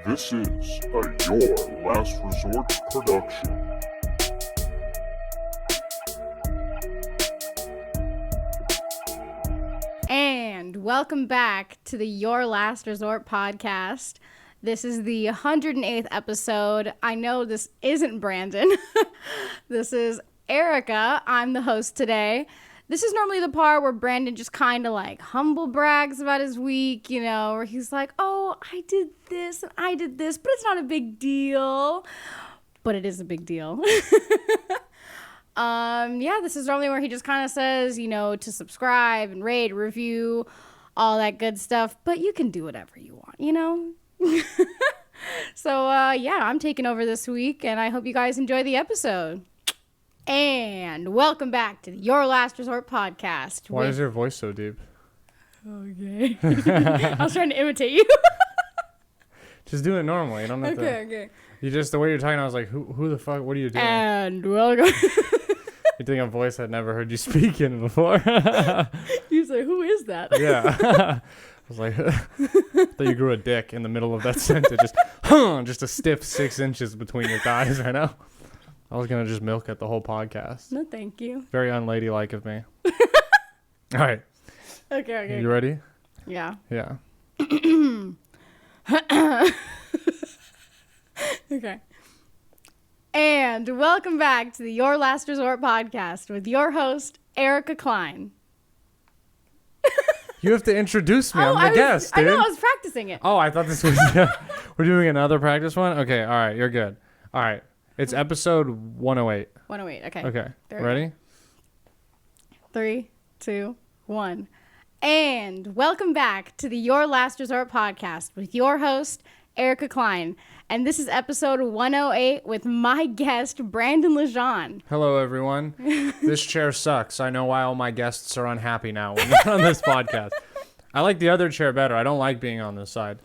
This is a Your Last Resort production. And welcome back to the Your Last Resort podcast. This is the 108th episode. I know this isn't Brandon. This is Erica. I'm the host today. This is normally the part where Brandon just kind of like humble brags about his week, you know, where he's like, oh, I did this and I did this, but it's not a big deal. But it is a big deal. This is normally where he just kind of says, you know, to subscribe and rate, review, all that good stuff. But you can do whatever you want, you know? So, I'm taking over this week, and I hope you guys enjoy the episode. And welcome back to the Your Last Resort podcast. Why is your voice so deep? Okay. I was trying to imitate you. Just do it normally. You don't have to. Okay. You just, the way you're talking, I was like, who the fuck, what are you doing? And welcome. You're doing a voice I'd never heard you speak in before. You say, who is that? Yeah. I was like, I thought you grew a dick in the middle of that sentence. Just a stiff 6 inches between your thighs right now. I was going to just milk it the whole podcast. No, thank you. Very unladylike of me. All right. Okay. You ready? Yeah. Yeah. Okay. And welcome back to the Your Last Resort podcast with your host, Erica Klein. You have to introduce me. I'm the guest, dude. I know, I was practicing it. Oh, I thought this was... We're doing another practice one? Okay, all right, you're good. All right, it's episode 108. 108, okay. Okay, There ready? 3, 2, 1. And welcome back to the Your Last Resort podcast with your host, Erica Klein. And this is episode 108 with my guest, Brandon Legendre. Hello, everyone. This chair sucks. I know why all my guests are unhappy now when they're on this podcast. I like the other chair better. I don't like being on this side.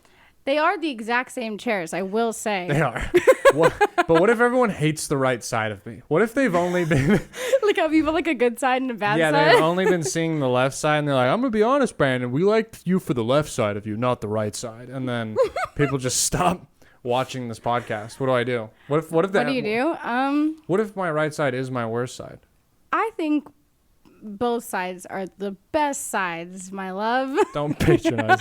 They are the exact same chairs, I will say. They are. But what if everyone hates the right side of me? What if they've only been... Like how people like a good side and a bad side? Yeah, they've only been seeing the left side, and they're like, I'm going to be honest, Brandon, we liked you for the left side of you, not the right side. And then people just stop watching this podcast. What do I do? What if What do you do? What if my right side is my worst side? I think both sides are the best sides, my love. Don't patronize.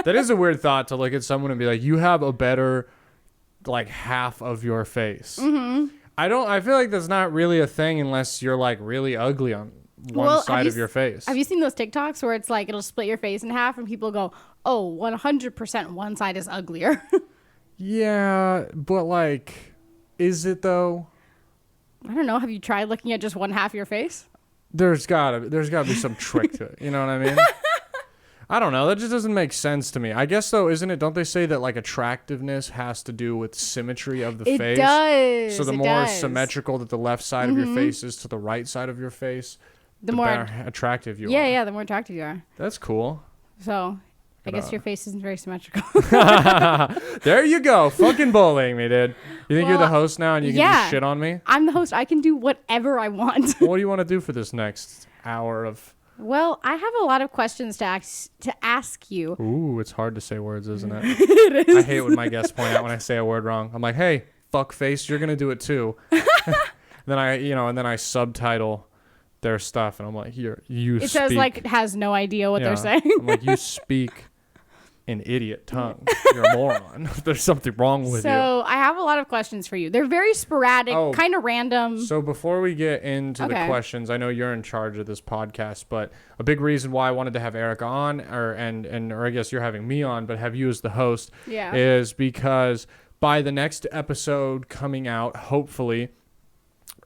That is a weird thought to look at someone and be like, you have a better, like, half of your face. Mm-hmm. I feel like that's not really a thing unless you're, like, really ugly on one side of your face. Have you seen those TikToks where it's like, it'll split your face in half and people go, oh, 100% one side is uglier? Yeah, but, like, is it, though? I don't know. Have you tried looking at just one half of your face? There's gotta be some trick to it. You know what I mean? I don't know. That just doesn't make sense to me. I guess, though, isn't it? Don't they say that, like, attractiveness has to do with symmetry of the face? It does. So the more symmetrical that the left side of your face is to the right side of your face, the more better attractive you are. Yeah, the more attractive you are. That's cool. So I guess your face isn't very symmetrical. There you go. Fucking bullying me, dude. You think you're the host now and you can just shit on me? I'm the host. I can do whatever I want. What do you want to do for this next hour of... Well, I have a lot of questions to ask you. Ooh, it's hard to say words, isn't it? It is. I hate when my guests point out when I say a word wrong. I'm like, hey, fuck face, you're going to do it too. Then I subtitle their stuff and I'm like, you speak. It says like it has no idea what they're saying. I'm like, you speak an idiot tongue. You're a moron. There's something wrong with you. So I have a lot of questions for you. They're very sporadic, kind of random. So before we get into the questions, I know you're in charge of this podcast, but a big reason why I wanted to have Erica on, or I guess you're having me on, but have you as the host, is because by the next episode coming out, hopefully,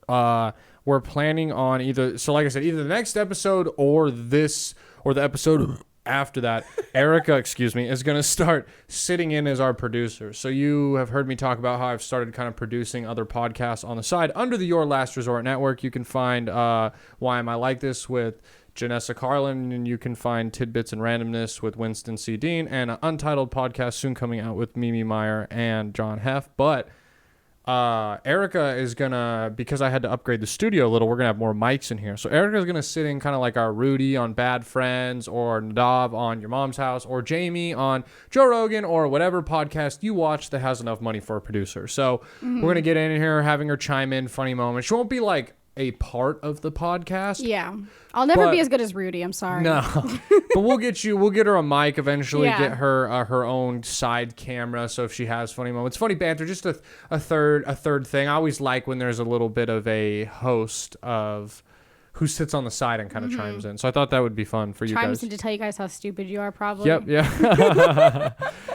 we're planning on either the next episode or the episode after that, Erica, is going to start sitting in as our producer. So you have heard me talk about how I've started kind of producing other podcasts on the side under the Your Last Resort network. You can find Why Am I Like This with Janessa Carlin, and you can find Tidbits and Randomness with Winston C. Dean, and an Untitled podcast soon coming out with Mimi Meyer and John Heff. But Erica is gonna, because I had to upgrade the studio a little, we're gonna have more mics in here. So Erica's gonna sit in kind of like our Rudy on Bad Friends, or Nadav on Your Mom's House, or Jamie on Joe Rogan, or whatever podcast you watch that has enough money for a producer. So we're gonna get in here, having her chime in funny moments. She won't be like a part of the podcast. Yeah. I'll never be as good as Rudy. I'm sorry. No. But we'll get her a mic eventually, get her her own side camera. So if she has funny moments, funny banter, just a third thing. I always like when there's a little bit of a host of who sits on the side and kind of chimes in. So I thought that would be fun for you guys. Chimes in to tell you guys how stupid you are, probably. Yep, yeah.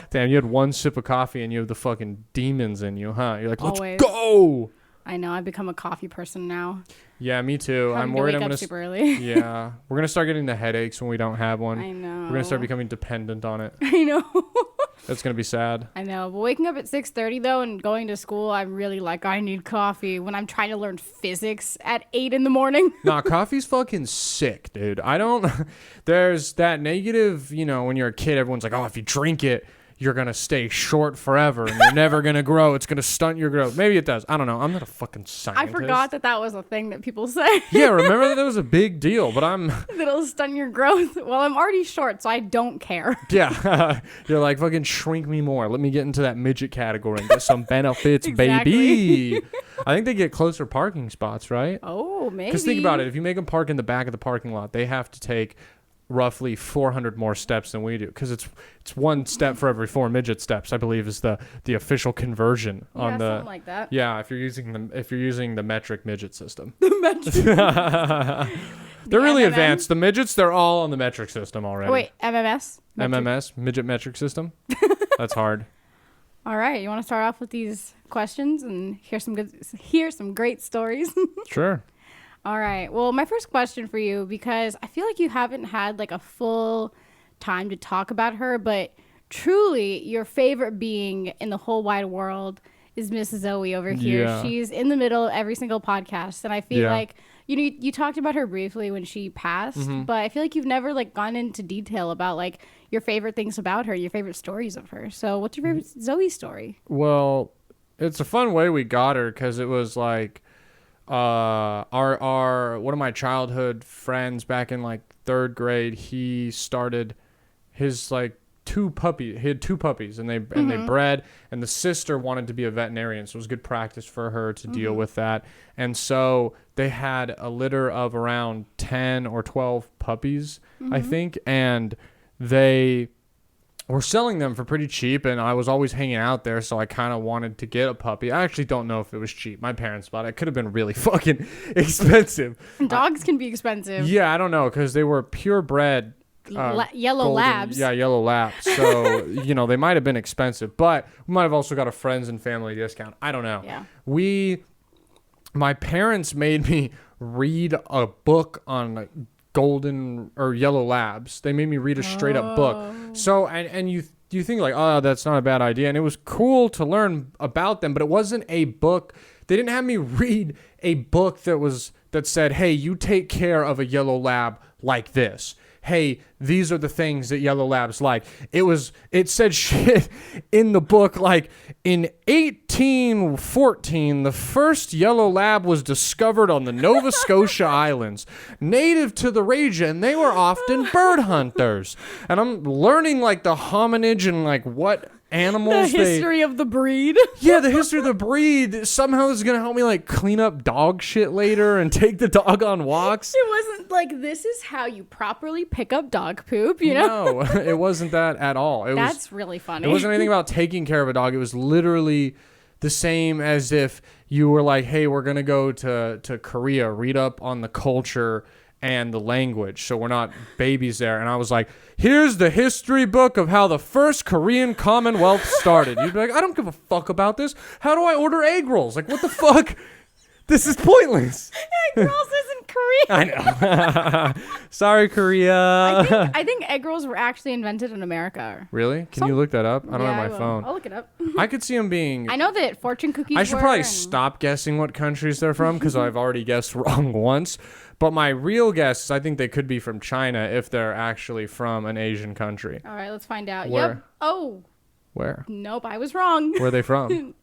Damn, you had one sip of coffee and you have the fucking demons in you, huh? You're like, let's go. I know. I've become a coffee person now. Yeah, me too. I'm worried I'm going to super early. Yeah. We're going to start getting the headaches when we don't have one. I know. We're going to start becoming dependent on it. I know. That's going to be sad. I know. But waking up at 6:30 though and going to school, I'm really like, I need coffee when I'm trying to learn physics at 8 in the morning. Nah, coffee's fucking sick, dude. There's that negative, when you're a kid, everyone's like, oh, if you drink it, you're going to stay short forever and you're never going to grow. It's going to stunt your growth. Maybe it does. I don't know. I'm not a fucking scientist. I forgot that was a thing that people say. Yeah, remember that was a big deal, but That'll stunt your growth. Well, I'm already short, so I don't care. Yeah. You're like, fucking shrink me more. Let me get into that midget category and get some benefits, baby. I think they get closer parking spots, right? Oh, maybe. Because think about it. If you make them park in the back of the parking lot, they have to take roughly 400 more steps than we do, because it's one step for every 4 midget steps, I believe, is the official conversion on the something like that. Yeah, if you're using the metric midget system. The metric. They're really advanced. The midgets, they're all on the metric system already. Oh, wait, MMS? MMS, midget metric system. That's hard. All right, you want to start off with these questions and hear some great stories? Sure. All right. Well, my first question for you, because I feel like you haven't had like a full time to talk about her, but truly your favorite being in the whole wide world is Miss Zoey over here. Yeah. She's in the middle of every single podcast, and I feel like you talked about her briefly when she passed, but I feel like you've never like gone into detail about like your favorite things about her, your favorite stories of her. So what's your favorite Zoey story? Well, it's a fun way we got her, because it was like our one of my childhood friends back in like 3rd grade, he started his like 2 puppies. He had 2 puppies and they bred, and the sister wanted to be a veterinarian, so it was good practice for her to deal with that. And so they had a litter of around 10 or 12 puppies, I think, and they were selling them for pretty cheap, and I was always hanging out there, so I kind of wanted to get a puppy. I actually don't know if it was cheap. My parents bought it. It could have been really fucking expensive. Dogs can be expensive. Yeah, I don't know, because they were purebred yellow labs. Yeah, yellow labs. So, they might have been expensive, but we might have also got a friends and family discount. I don't know. Yeah. My parents made me read a book on golden or yellow labs. They made me read a straight up book. So, and you think like, oh, that's not a bad idea. And it was cool to learn about them, but it wasn't a book. They didn't have me read a book that said, hey, you take care of a yellow lab like this. Hey, these are the things that yellow labs like. It said shit in the book like, in 1814, the first yellow lab was discovered on the Nova Scotia Islands, native to the region, and they were often bird hunters. And I'm learning like the hominage and like what animals the history of the breed. Yeah, the history of the breed. Somehow this is gonna help me like clean up dog shit later and take the dog on walks. It wasn't like, this is how you properly pick up dog poop, No, it wasn't that at all. That's really funny. It wasn't anything about taking care of a dog. It was literally the same as if you were like, hey, we're gonna go to Korea, read up on the culture and the language, so we're not babies there. And I was like, here's the history book of how the first Korean Commonwealth started. You'd be like, I don't give a fuck about this. How do I order egg rolls? Like, what the fuck? This is pointless. Egg rolls isn't Korean. I know. Sorry, Korea. I think egg rolls were actually invented in America. Really? Can you look that up? I don't have my phone. I'll look it up. I could see them being... I know that fortune cookies I should probably stop guessing what countries they're from, because I've already guessed wrong once. But my real guess is I think they could be from China if they're actually from an Asian country. All right, let's find out. Where? Yep. Oh. Where? Nope, I was wrong. Where are they from?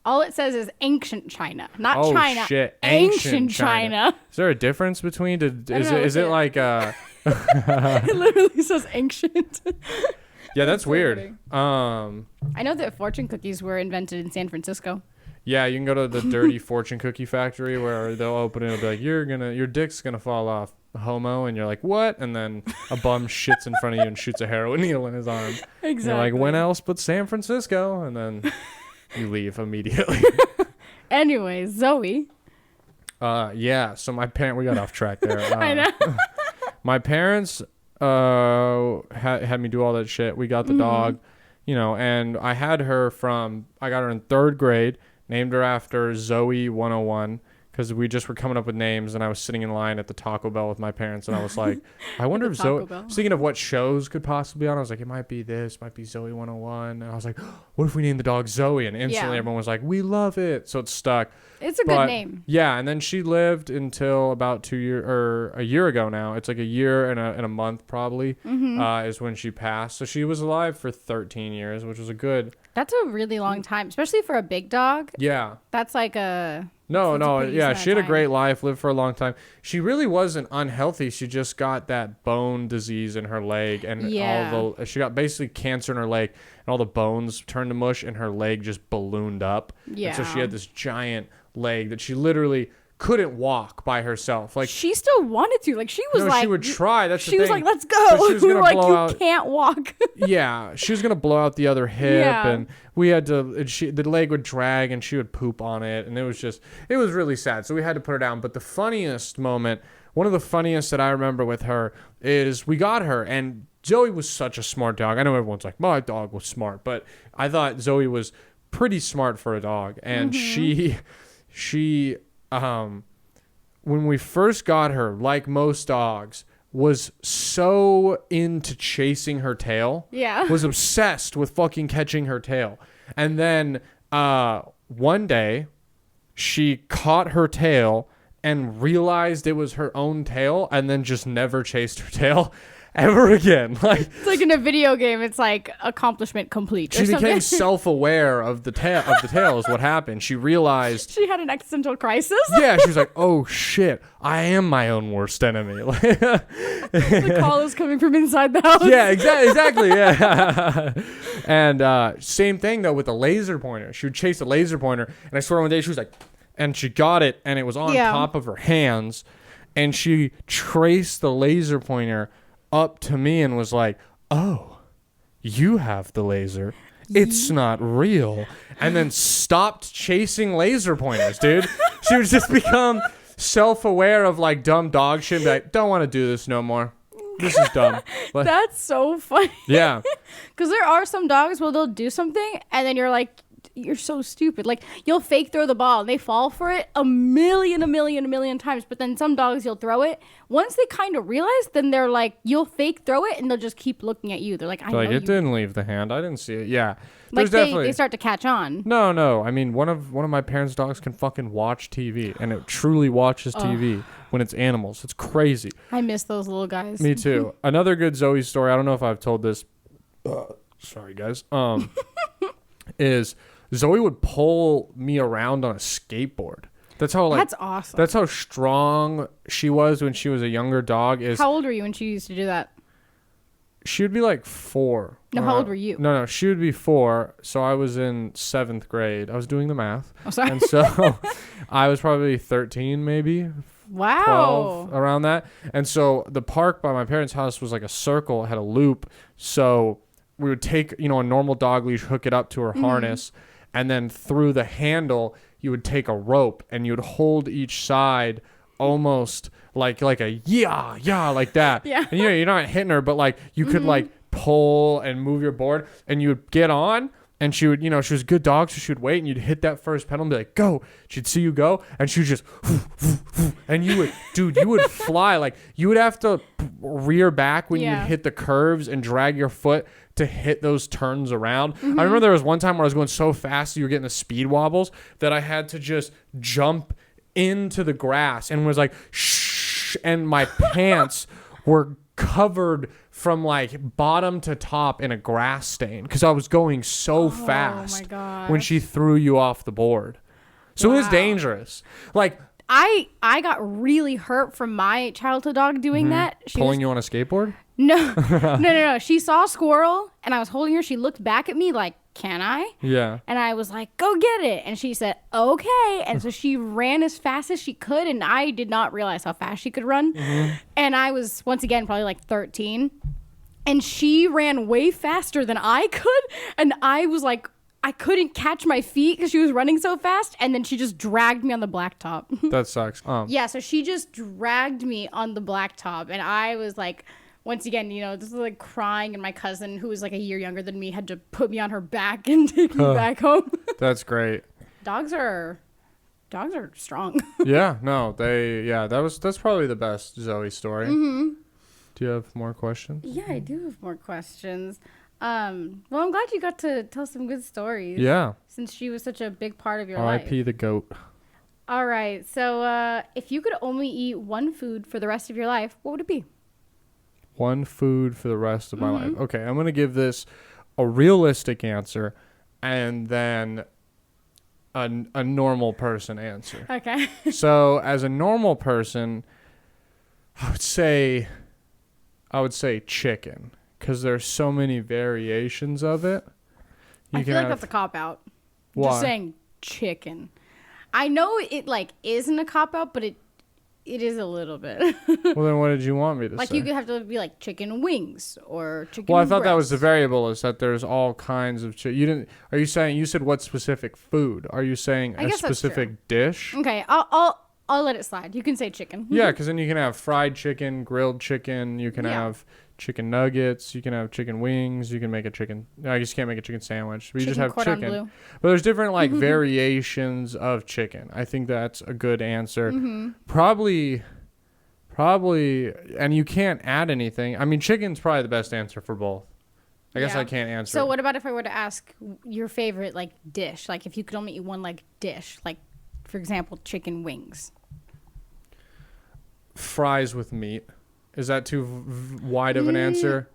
All it says is ancient China, not China. Oh shit, ancient China. Is there a difference between? Is it like It literally says ancient. Yeah, that's weird. I know that fortune cookies were invented in San Francisco. Yeah, you can go to the dirty fortune cookie factory where they'll open it and be like, your dick's gonna fall off, homo, and you're like, what? And then a bum shits in front of you and shoots a heroin needle in his arm. Exactly. And you're like, when else but San Francisco? And then you leave immediately. Anyways, Zoey. Yeah. So we got off track there. I know. My parents had me do all that shit. We got the dog, and I got her in 3rd grade. Named her after Zoey 101 because we just were coming up with names, and I was sitting in line at the Taco Bell with my parents, and I was like, I wonder if Zoey... I was thinking of what shows could possibly be on. I was like, it might be Zoey 101. And I was like, what if we named the dog Zoey? And instantly everyone was like, we love it. So it stuck. It's a good name. Yeah, and then she lived until about a year ago now. It's like a year and a month probably is when she passed. So she was alive for 13 years, which was a good... That's a really long time, especially for a big dog. Yeah. That's like a... Yeah, she had a great life, lived for a long time. She really wasn't unhealthy. She just got that bone disease in her leg, and she got basically cancer in her leg, and all the bones turned to mush, and her leg just ballooned up. Yeah. And so she had this giant leg that she literally couldn't walk by herself. Like, she still wanted to. Like, she was like, she would try. That's she the was thing. like, let's go. So we were like, you can't walk. Yeah, she was gonna blow out the other hip, and we had to. The leg would drag, and she would poop on it, and it was really sad. So we had to put her down. But the funniest moment, one of the funniest that I remember with her, is we got her, and Zoey was such a smart dog. I know everyone's like, my dog was smart, but I thought Zoey was pretty smart for a dog, and she when we first got her, like most dogs, was so into chasing her tail. Yeah. Was obsessed with fucking catching her tail. And then one day she caught her tail and realized it was her own tail, and then just never chased her tail ever again. Like, it's like in a video game, it's like accomplishment complete. She became self-aware of the tail is what happened. She realized she had an existential crisis. Yeah, she was like, "Oh shit, I am my own worst enemy." The call is coming from inside the house. Yeah, exactly. Yeah. And same thing though with the laser pointer. She would chase a laser pointer, and I swear one day she was like, and she got it, and it was on top of her hands, and she traced the laser pointer up to me and was like, "Oh, you have the laser. It's not real." And then stopped chasing laser pointers, dude. She would just become self-aware of like dumb dog shit and be like, "Don't want to do this no more. This is dumb." But, that's so funny. Yeah. Because there are some dogs where they'll do something and then you're like, you're so stupid. Like, you'll fake throw the ball and they fall for it a million times. But then some dogs, you'll throw it. Once they kind of realize, then they're like, you'll fake throw it and they'll just keep looking at you. They're like, I know it didn't leave the hand. I didn't see it. Yeah. Like, they start to catch on. No. I mean, one of my parents' dogs can fucking watch TV, and it truly watches TV when it's animals. It's crazy. I miss those little guys. Me too. Another good Zoey story, I don't know if I've told this. Sorry, guys. Is Zoey would pull me around on a skateboard. That's awesome. That's how strong she was when she was a younger dog. How old were you when she used to do that? She would be like 4. No, how old were you? No, she would be 4. So I was in 7th grade. I was doing the math. Oh, sorry. And so I was probably 13, maybe. Wow. 12, around that. And so the park by my parents' house was like a circle, it had a loop. So we would take, a normal dog leash, hook it up to her harness, and then through the handle, you would take a rope and you would hold each side almost like a yeah like that. Yeah. And you're not hitting her, but like you could like pull and move your board, and you would get on, and she would, she was a good dog, so she would wait, and you'd hit that first pedal and be like, go. She'd see you go, and she would just and you would fly. Like, you would have to rear back when you hit the curves and drag your foot to hit those turns around. I remember there was one time where I was going so fast, you were getting the speed wobbles, that I had to just jump into the grass and was like, shh, and my pants were covered from like bottom to top in a grass stain because I was going so fast when she threw you off the board. So it is dangerous. Like I got really hurt from my childhood dog doing that. She pulling you on a skateboard? No. No. She saw a squirrel and I was holding her. She looked back at me like, can I? Yeah. And I was like, go get it. And she said, okay. And so she ran as fast as she could. And I did not realize how fast she could run. And I was, once again, probably like 13. And she ran way faster than I could. And I was like, I couldn't catch my feet because she was running so fast. And then she just dragged me on the blacktop. That sucks. Yeah, so she just dragged me on the blacktop. And I was like, once again, you know, this is like crying. And my cousin, who was like a year younger than me, had to put me on her back and take me back home. That's great. Dogs are strong. Yeah, no, that's probably the best Zoey story. Do you have more questions? Yeah, I do have more questions. Well, I'm glad you got to tell some good stories. Yeah. Since she was such a big part of your life. R.I.P. the goat. All right. So if you could only eat one food for the rest of your life, what would it be? One food for the rest of my life. Okay, I'm going to give this a realistic answer and then a normal person answer. Okay. So as a normal person, I would say chicken. Because there's so many variations of it. I feel like that's a cop-out. Why? Just saying chicken. I know it, like, isn't a cop-out, but it is a little bit. Well, then what did you want me to say? Like, you could have to be, like, chicken wings or chicken Well, I thought breast. that was the variable, is that there's all kinds of chicken. You said what specific food? Are you saying a specific dish? Okay, I'll let it slide. You can say chicken. Yeah, because then you can have fried chicken, grilled chicken. You can have chicken nuggets. You can have chicken wings. You can make a chicken. I guess you can't make a chicken sandwich. But you just have chicken. Bleu. But there's different like variations of chicken. I think that's a good answer. Probably, and you can't add anything. I mean, chicken's probably the best answer for both. I guess I can't answer. So what about if I were to ask your favorite like dish? Like if you could only eat one like dish, like for example, chicken wings. Fries with meat. Is that too wide of an answer?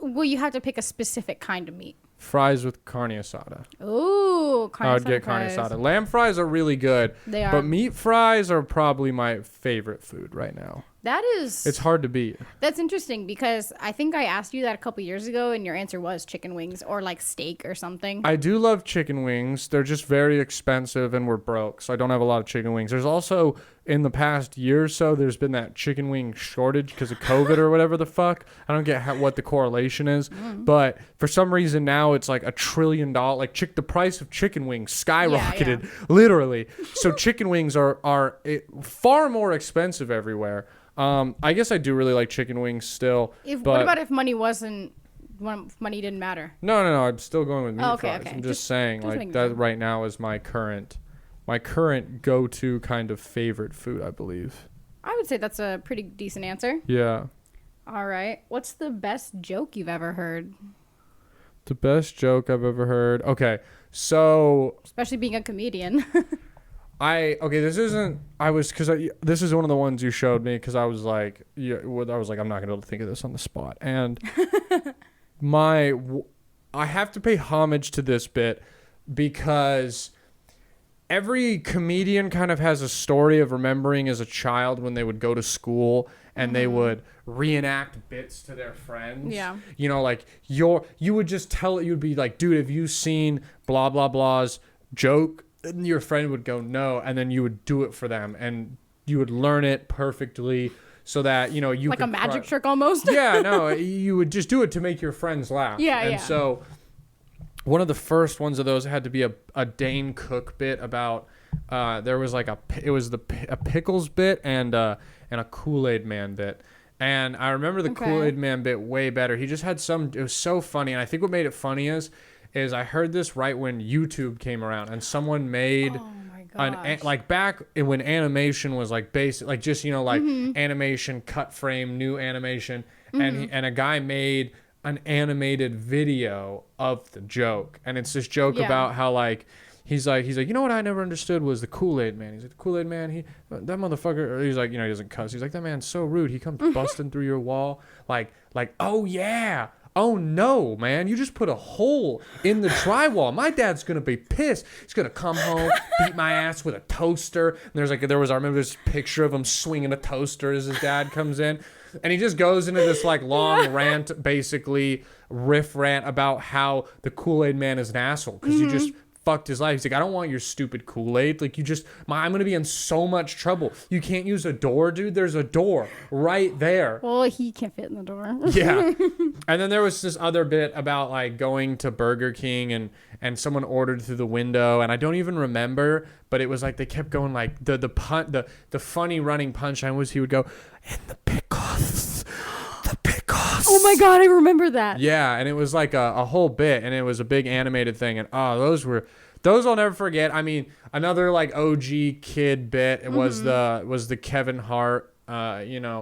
Well, you have to pick a specific kind of meat. Fries with carne asada. Ooh, carne asada. I would get carne asada. Lamb fries are really good. They are. But meat fries are probably my favorite food right now. It's hard to beat. That's interesting because I think I asked you that a couple years ago and your answer was chicken wings or like steak or something. I do love chicken wings. They're just very expensive and we're broke, so I don't have a lot of chicken wings. There's also, in the past year or so, there's been that chicken wing shortage because of COVID or whatever the fuck. I don't get what the correlation is, but for some reason now it's like $1 trillion. Like the price of chicken wings skyrocketed, literally. So chicken wings are far more expensive everywhere. I guess I do really like chicken wings still. What about if money didn't matter? No. I'm still going with meat fries. Okay. I'm just saying like that right now is my current go-to kind of favorite food, I believe. I would say that's a pretty decent answer. Yeah. All right. What's the best joke you've ever heard? The best joke I've ever heard. Okay. So. Especially being a comedian. This is one of the ones you showed me because I was like, I'm not gonna be able to think of this on the spot, and I have to pay homage to this bit because every comedian kind of has a story of remembering as a child when they would go to school and they would reenact bits to their friends. Yeah. You know, like you would just tell it. You'd be like, dude, have you seen blah blah blah's joke? And your friend would go, no, and then you would do it for them, and you would learn it perfectly so that, you know, you like a magic trick almost. Yeah, no, you would just do it to make your friends laugh. Yeah. So one of the first ones of those had to be a Dane Cook bit about there was like a pickles bit and a KoolAid Man bit. And I remember the KoolAid Man bit way better. He just had it was so funny, and I think what made it funny is I heard this right when YouTube came around, and someone made like back when animation was like basic, like just, you know, like animation, cut frame, new animation, and a guy made an animated video of the joke, and it's this joke about how like he's like, you know what I never understood was the KoolAid Man. He's like, the KoolAid Man, that motherfucker. He's like, he doesn't cuss. He's like, that man's so rude. He comes busting through your wall, like, oh yeah. Oh no, man! You just put a hole in the drywall. My dad's gonna be pissed. He's gonna come home, beat my ass with a toaster. And I remember this picture of him swinging a toaster as his dad comes in, and he just goes into this like long rant, basically riff rant about how the KoolAid Man is an asshole because you just fucked his life. He's like, I don't want your stupid Kool-Aid. Like, I'm gonna be in so much trouble. You can't use a door, dude. There's a door right there. Well, he can't fit in the door. Yeah. And then there was this other bit about like going to Burger King and someone ordered through the window, and I don't even remember, but it was like they kept going like the funny running punchline was he would go, and the pickles. Oh my god, I remember that. Yeah, and it was like a whole bit, and it was a big animated thing, and those I'll never forget. I mean, another like OG kid bit was the Kevin Hart, and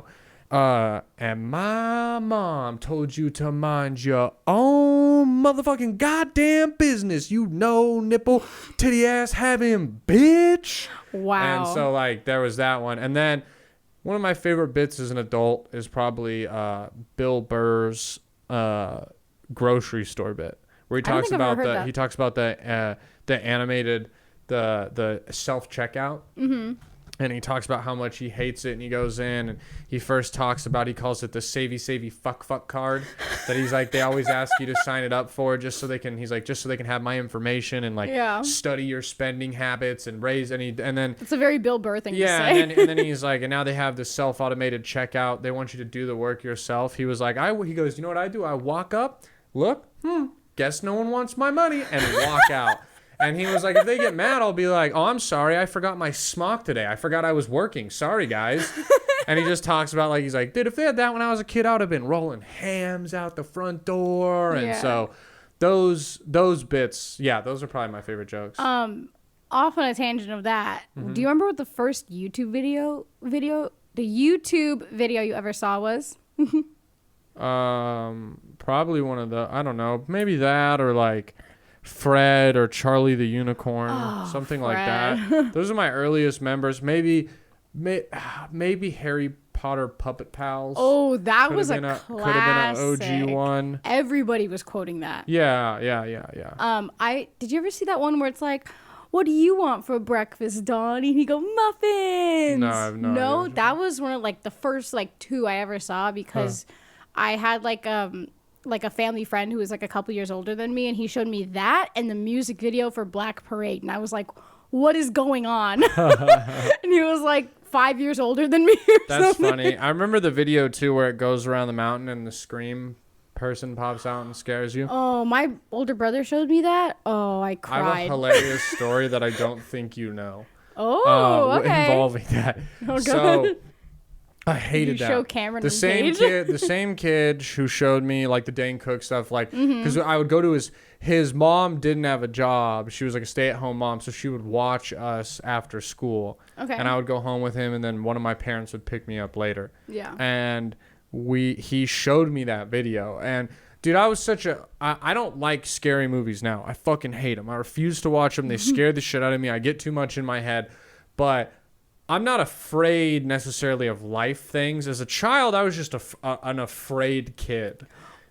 my mom told you to mind your own motherfucking goddamn business, nipple titty ass having bitch. Wow. And so like there was that one, and then one of my favorite bits as an adult is probably Bill Burr's grocery store bit, where he talks about the animated the self checkout. Mm-hmm. And he talks about how much he hates it, and he goes in and he first talks about, he calls it the savey fuck card that he's like, they always ask you to sign it up for just so they can have my information and like study your spending habits and raise and then it's a very Bill Burr thing to say. And then he's like, and now they have the self-automated checkout. They want you to do the work yourself. He was like, he goes, you know what I do? I walk up, look, guess no one wants my money, and walk out. And he was like, if they get mad, I'll be like, oh, I'm sorry. I forgot my smock today. I forgot I was working. Sorry, guys. And he just talks about like, he's like, dude, if they had that when I was a kid, I would have been rolling hams out the front door. And so those bits, those are probably my favorite jokes. Off on a tangent of that, do you remember what the first YouTube video you ever saw was? Probably one of the, I don't know, maybe that or like Fred or Charlie the Unicorn, something like that. Those are my earliest members. Maybe Harry Potter Puppet Pals. Oh, that was a classic. Could have been an OG one. Everybody was quoting that. Yeah. Did you ever see that one where it's like, what do you want for breakfast, Donnie? And he go, muffins. No, I've no. That was one of like the first like two I ever saw because I had like a family friend who was like a couple years older than me, and he showed me that and the music video for Black Parade, and I was like, what is going on? And he was like 5 years older than me. That's funny. I remember the video too where it goes around the mountain and the Scream person pops out and scares you. Oh, my older brother showed me that. Oh, I cried. I have a hilarious story that I don't think you know. Oh, okay. Involving that. Oh, so I hated that. Show Cameron the same kid who showed me like the Dane Cook stuff, like because I would go to his mom didn't have a job. She was like a stay-at-home mom, so she would watch us after school. Okay. And I would go home with him, and then one of my parents would pick me up later. Yeah. And he showed me that video, and dude, I was I don't like scary movies now. I fucking hate them. I refuse to watch them. They scare the shit out of me. I get too much in my head, but I'm not afraid necessarily of life things. As a child, I was just an afraid kid.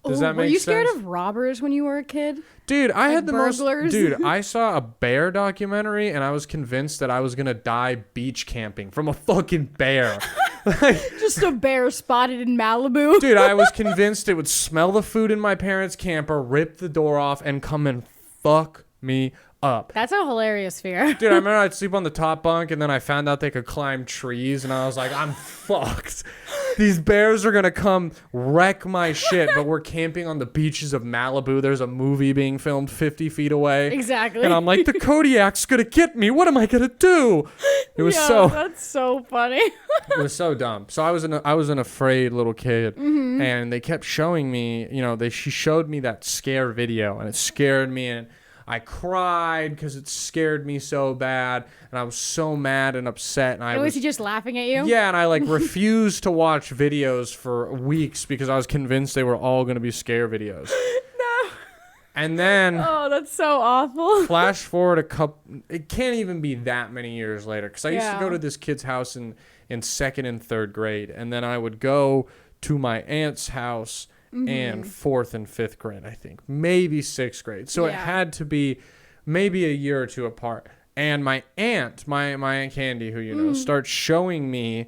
Does that make sense? Were you scared of robbers when you were a kid? Dude, I had the burglars? Dude, I saw a bear documentary, and I was convinced that I was going to die beach camping from a fucking bear. Just a bear spotted in Malibu. Dude, I was convinced it would smell the food in my parents' camper, rip the door off, and come and fuck me up. That's a hilarious fear. Dude, I remember I'd sleep on the top bunk, and then I found out they could climb trees, and I was like, I'm fucked. These bears are going to come wreck my shit, but we're camping on the beaches of Malibu. There's a movie being filmed 50 feet away. Exactly. And I'm like, the Kodiak's going to get me. What am I going to do? It was that's so funny. It was so dumb. So I was an afraid little kid, and they kept showing me, she showed me that scare video, and it scared me, and I cried because it scared me so bad, and I was so mad and upset. And was he just laughing at you? Yeah, and I refused to watch videos for weeks because I was convinced they were all going to be scare videos. No. And then oh, that's so awful. Flash forward it can't even be that many years later, because I used to go to this kid's house in second and third grade, and then I would go to my aunt's house in fourth and fifth grade, I think, maybe sixth grade. So it had to be maybe a year or two apart. And my aunt, my Aunt Candy, who you know, starts showing me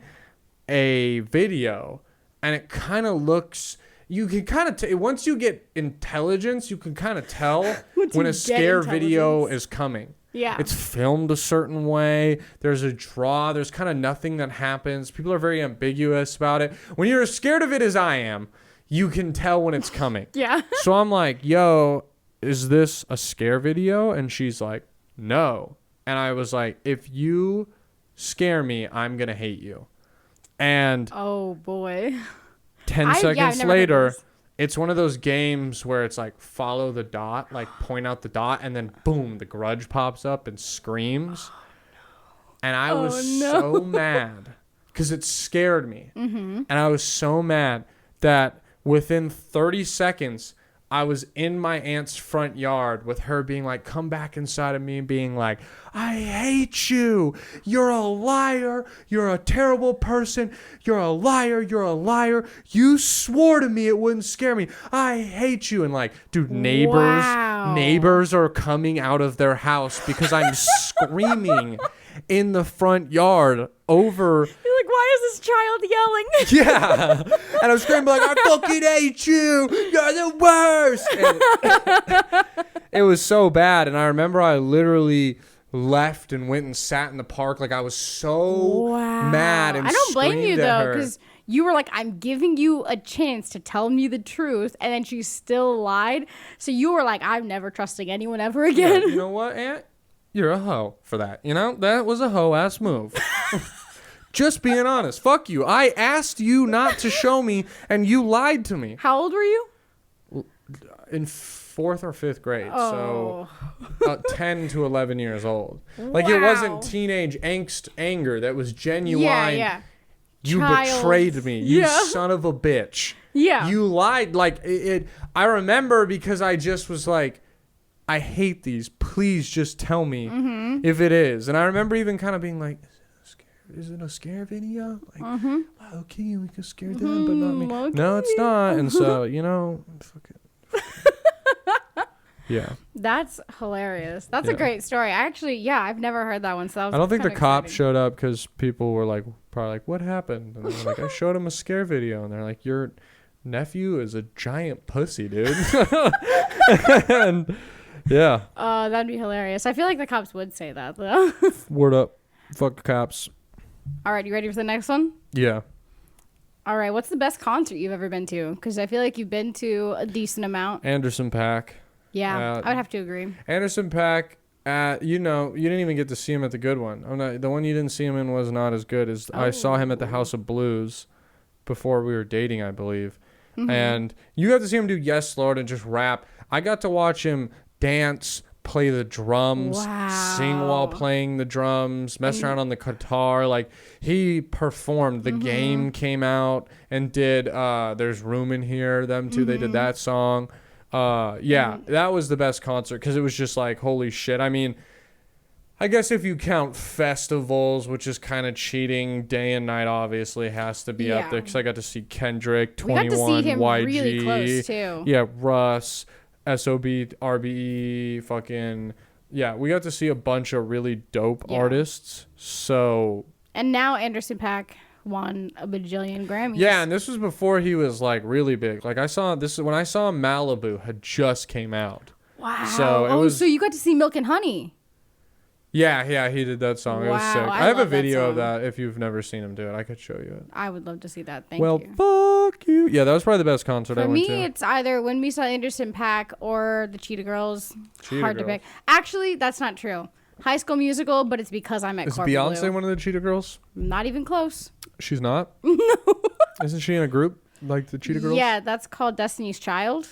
a video, and it kind of looks. You can kind of once you get intelligence, you can kind of tell when a scare video is coming. Yeah. It's filmed a certain way. There's a draw. There's kind of nothing that happens. People are very ambiguous about it. When you're as scared of it as I am, you can tell when it's coming. Yeah. So I'm like, yo, is this a scare video? And she's like, no. And I was like, if you scare me, I'm going to hate you. And oh, boy. 10 seconds later, it's one of those games where it's like follow the dot, like point out the dot, and then boom, the Grudge pops up and screams. Oh, no. And I was so mad because it scared me. And I was so mad that within 30 seconds, I was in my aunt's front yard with her being like, come back inside of me, being like, I hate you. You're a liar. You're a terrible person. You're a liar. You're a liar. You swore to me it wouldn't scare me. I hate you. And like, dude, neighbors are coming out of their house because I'm screaming in the front yard over. You're like, why is this child yelling? Yeah. And I was screaming like, I fucking hate you. You're the worst. And it was so bad. And I remember I literally left and went and sat in the park. Like I was so mad and I don't blame you though, because you were like, I'm giving you a chance to tell me the truth, and then she still lied. So you were like, I'm never trusting anyone ever again. Yeah, you know what, Aunt? You're a hoe for that. You know, that was a hoe-ass move. Just being honest. Fuck you. I asked you not to show me, and you lied to me. How old were you? In fourth or fifth grade. So 10 to 11 years old. Like it wasn't teenage angst anger. That was genuine. Yeah. You betrayed me. You son of a bitch. Yeah. You lied. Like it. I remember because I just was like, I hate these. Please just tell me if it is. And I remember even kind of being like, is it a scare video? Like, okay, we can scare them, but not me. Okay. No, it's not. And so, you know, fuck it. Yeah. That's hilarious. That's a great story. Actually, I've never heard that one. So that was I don't think the cops showed up because people were like, probably like, what happened? And they were like, I showed him a scare video. And they're like, your nephew is a giant pussy, dude. And yeah. Oh, that'd be hilarious. I feel like the cops would say that, though. Word up. Fuck the cops. All right, you ready for the next one? Yeah. All right, what's the best concert you've ever been to? Because I feel like you've been to a decent amount. Anderson .Paak. Yeah, I would have to agree. Anderson .Paak, you know, you didn't even get to see him at the good one. The one you didn't see him in was not as good as I saw him at the House of Blues before we were dating, I believe. And you got to see him do Yes, Lord and just rap. I got to watch him dance, play the drums, sing while playing the drums, mess around on the guitar. Like he performed. The Game came out and did There's Room in Here. Them two, they did that song. That was the best concert because it was just like, holy shit. I mean, I guess if you count festivals, which is kind of cheating, Day and Night obviously has to be up there because I got to see Kendrick, 21, we got to see him YG, really close too. Yeah, Russ, SOB, RBE, fucking we got to see a bunch of really dope artists. So and now Anderson .Paak won a bajillion Grammys. Yeah, and this was before he was like really big. Like I saw when I saw Malibu had just came out. Wow. So so you got to see Milk and Honey. Yeah, he did that song. It was sick. I have a video of that. If you've never seen him do it, I could show you it. I would love to see that. Thank you. Well, fuck you. Yeah, that was probably the best concert I went to. For me, it's either when we saw Anderson .Paak or the Cheetah Girls. Hard to pick. Actually, that's not true. High School Musical, but it's because I'm at Corporate Blue. Is Beyonce one of the Cheetah Girls? Not even close. She's not? No. Isn't she in a group like the Cheetah Girls? Yeah, that's called Destiny's Child.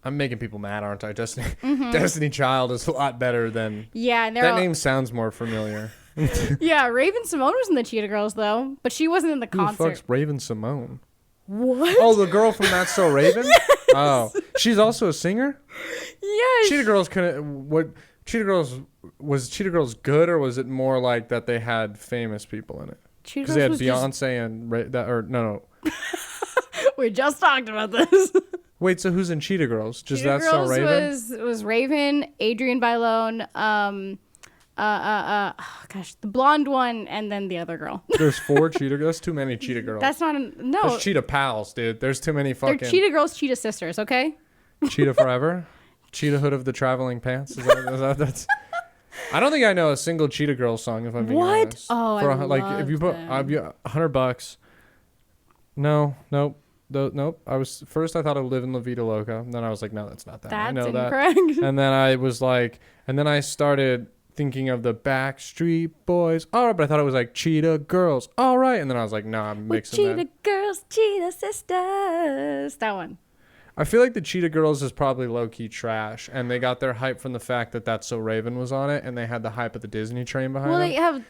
I'm making people mad, aren't I? Destiny Child is a lot better than... Yeah. And that name sounds more familiar. Yeah, Raven Simone was in the Cheetah Girls, though. But she wasn't in the concert. Who the fuck's Raven Simone? What? Oh, the girl from That's So Raven? Yes. Oh, she's also a singer? Yes. Cheetah Girls was Cheetah Girls good, or was it more like that they had famous people in it? Because they had Beyonce and no. We just talked about this. Wait, so who's in Cheetah Girls? Just Cheetah That's So Girls Raven? was Raven, Adrienne Bailon, the blonde one, and then the other girl. There's 4 Cheetah Girls. That's too many Cheetah Girls. That's not no. There's Cheetah Pals, dude. There's too many fucking. They're Cheetah Girls, Cheetah Sisters. Okay. Cheetah Forever. Cheetah Hood of the Traveling Pants. Is that that's? I don't think I know a single Cheetah Girl song, if I'm being honest. Oh, For I like if you put $100. No, nope. Nope. I thought I would live in La Vida Loca. And then I was like, no, that's not that. That's I know incorrect. That. And then I was like, and then I started thinking of the Backstreet Boys. All right, but I thought it was like Cheetah Girls. All right. And then I was like, no, I'm mixing that. Cheetah Girls, Cheetah Sisters. That one. I feel like the Cheetah Girls is probably low-key trash, and they got their hype from the fact that That's So Raven was on it, and they had the hype of the Disney train behind them.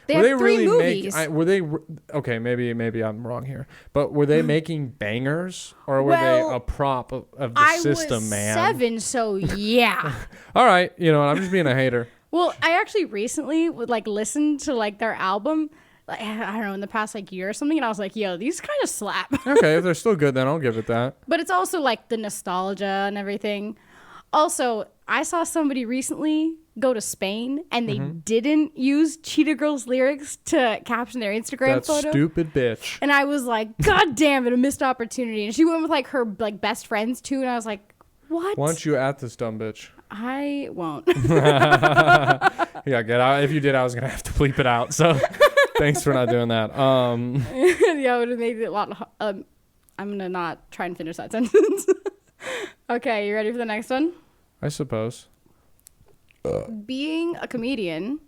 They have 3 movies. Okay, maybe I'm wrong here, but were they making bangers, or were they a prop of the system, man? I was 7, so yeah. All right, I'm just being a hater. Well, I actually recently would listen to their album. I don't know, in the past year or something, and I was like, yo, these kind of slap. Okay, if they're still good, then I'll give it that. But it's also the nostalgia and everything. Also, I saw somebody recently go to Spain, and they didn't use Cheetah Girls lyrics to caption their Instagram photo. That stupid bitch. And I was like, God damn it, a missed opportunity. And she went with her best friends too, and I was like, what? Why don't you at this dumb bitch? I won't. Yeah, get out. If you did, I was gonna have to bleep it out. So. Thanks for not doing that. Yeah, it would have made it a lot. I'm gonna not try and finish that sentence. Okay, you ready for the next one? I suppose. Being a comedian,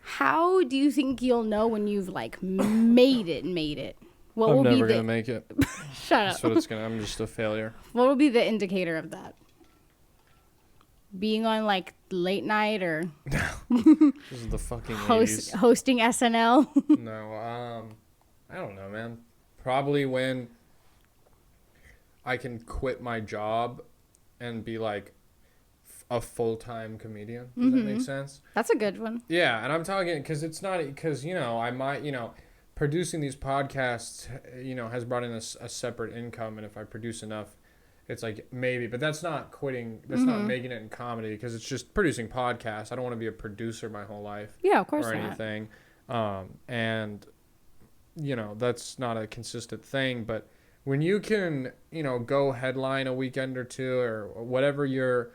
how do you think you'll know when you've made it? What I'm will never be gonna make it. Shut up. That's what it's gonna. I'm just a failure. What will be the indicator of that? Being on late night or This is the fucking 80s. Hosting SNL? No, I don't know, man. Probably when I can quit my job and be a full-time comedian. Does that make sense? That's a good one. Yeah, and I'm talking because I might, producing these podcasts, has brought in a separate income, and if I produce enough, it's maybe, but that's not quitting. That's not making it in comedy, because it's just producing podcasts. I don't want to be a producer my whole life. Yeah, of course or not. anything. And that's not a consistent thing. But when you can, go headline a weekend or two or whatever, I'm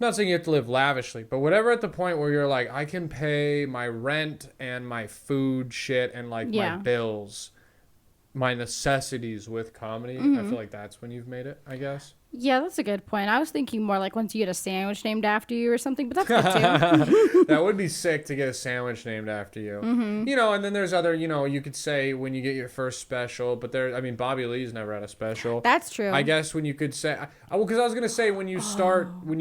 not saying you have to live lavishly, but whatever, at the point where you're I can pay my rent and my food shit and my bills, my necessities with comedy, I feel like that's when you've made it, I guess. Yeah, that's a good point. I was thinking more once you get a sandwich named after you or something, but that's good too. That would be sick to get a sandwich named after you. And then there's other, you could say when you get your first special, but Bobby Lee's never had a special. That's true. I guess when you could say, because I was going to say when you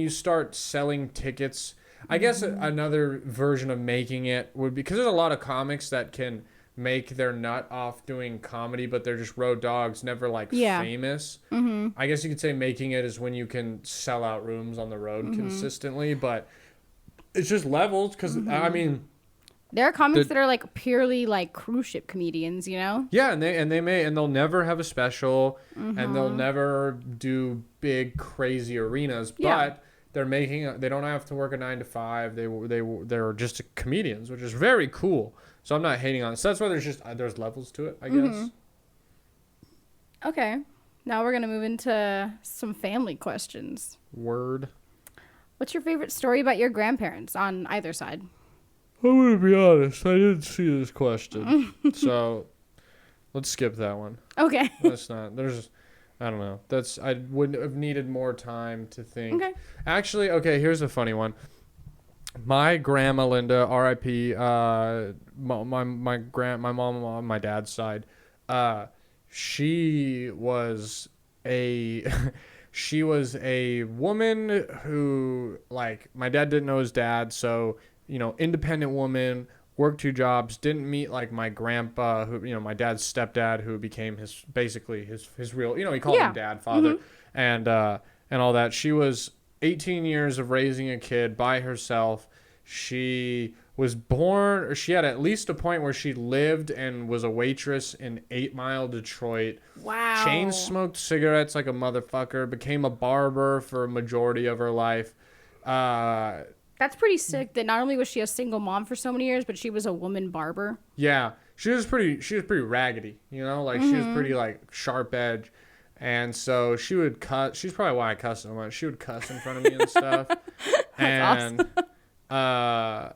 start selling tickets, I guess another version of making it would be, because there's a lot of comics that can make their nut off doing comedy, but they're just road dogs, never famous. I guess you could say making it is when you can sell out rooms on the road consistently, but it's just levels, because there are comics that are purely cruise ship comedians, Yeah, and they'll never have a special, and they'll never do big crazy arenas, but they don't have to work a 9 to 5. They're just comedians, which is very cool. So I'm not hating on it. So that's why there's levels to it, I guess. Okay. Now we're going to move into some family questions. Word. What's your favorite story about your grandparents on either side? I'm going to be honest. I didn't see this question. So let's skip that one. Okay. That's not. I don't know. I would have needed more time to think. Okay. Actually, here's a funny one. My grandma Linda, R.I.P. My mom on my dad's side, she was a woman who, my dad didn't know his dad, so independent woman, worked 2 jobs, didn't meet like my grandpa, who, you know, my dad's stepdad, who became his real, you know, he called him dad, father, and all that. She was 18 years of raising a kid by herself. She was born, or she had at least a point where she lived and was a waitress in 8 Mile, Detroit. Wow. Chain smoked cigarettes like a motherfucker, became a barber for a majority of her life. That's pretty sick that not only was she a single mom for so many years, but she was a woman barber. Yeah. She was pretty raggedy, you know, like she was pretty like sharp edge. And so she would cuss. She's probably why I cuss so much. She would cuss in front of me and stuff. That's awesome.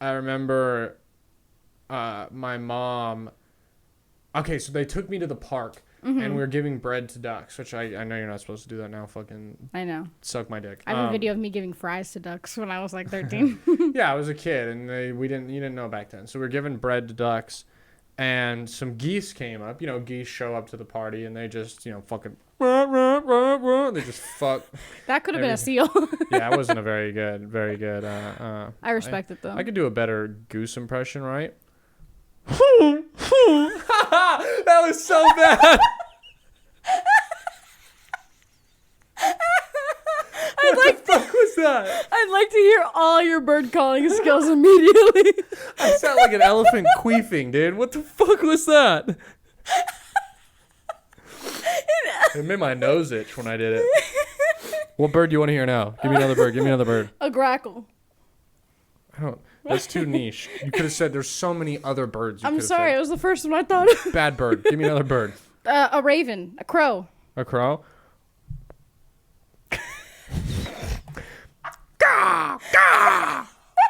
I remember my mom. Okay, so they took me to the park and we were giving bread to ducks, which I know you're not supposed to do that now. Fucking I know. Suck my dick. I have a video of me giving fries to ducks when I was like 13. Yeah, I was a kid, and you didn't know back then. So we were giving bread to ducks, and some geese came up. You know, geese show up to the party, and they just, you know, fucking. They just fuck. That could have been a seal. Yeah, it wasn't a very good. I respect it though. I could do a better goose impression, right? That was so bad. What the fuck was that? I'd like to hear all your bird calling skills immediately. I sound like an elephant queefing, dude. What the fuck was that? It made my nose itch when I did it. What bird do you want to hear now? Give me another bird. Give me another bird. A grackle. I don't. That's too niche. You could have said there's so many other birds. I'm sorry. It was the first one I thought of. Bad bird. Give me another bird. A raven. A crow. A crow? Gah! Gah!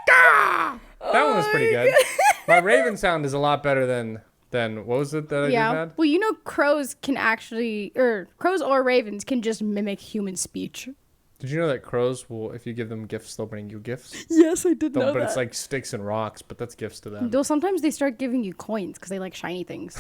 Gah! That one was pretty good. My raven sound is a lot better than what was it that I just had? Well, you know, crows or ravens can just mimic human speech. Did you know that crows will, if you give them gifts, they'll bring you gifts? Yes, I did know that. But it's like sticks and rocks, but that's gifts to them. Though sometimes they start giving you coins because they like shiny things.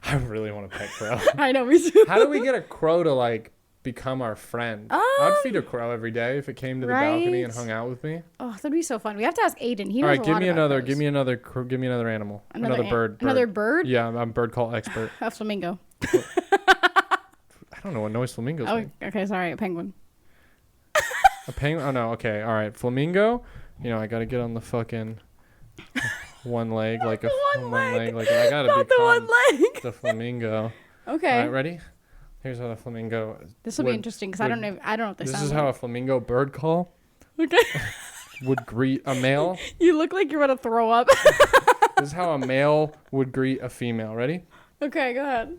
I really want a pet crow. I know, me too. How do we get a crow to like become our friend? I'd feed a crow every day if it came to the balcony and hung out with me. Oh, that'd be so fun. We have to ask Aiden. He knows all right, a lot about crows. give me another animal. Another bird. Another bird? Yeah, I'm a bird call expert. A flamingo. I don't know what noise flamingos make. Okay, sorry, a penguin. A penguin? Oh no, okay, all right. Flamingo. You know, I gotta get on the fucking one leg like a one leg. Like I gotta not the one leg. The flamingo. Okay. All right, ready? Here's how the flamingo. This will be interesting because I don't know what they sound like. This is how a flamingo bird call. Okay. Would greet a male. You look like you're about to throw up. This is how a male would greet a female. Ready? Okay, go ahead.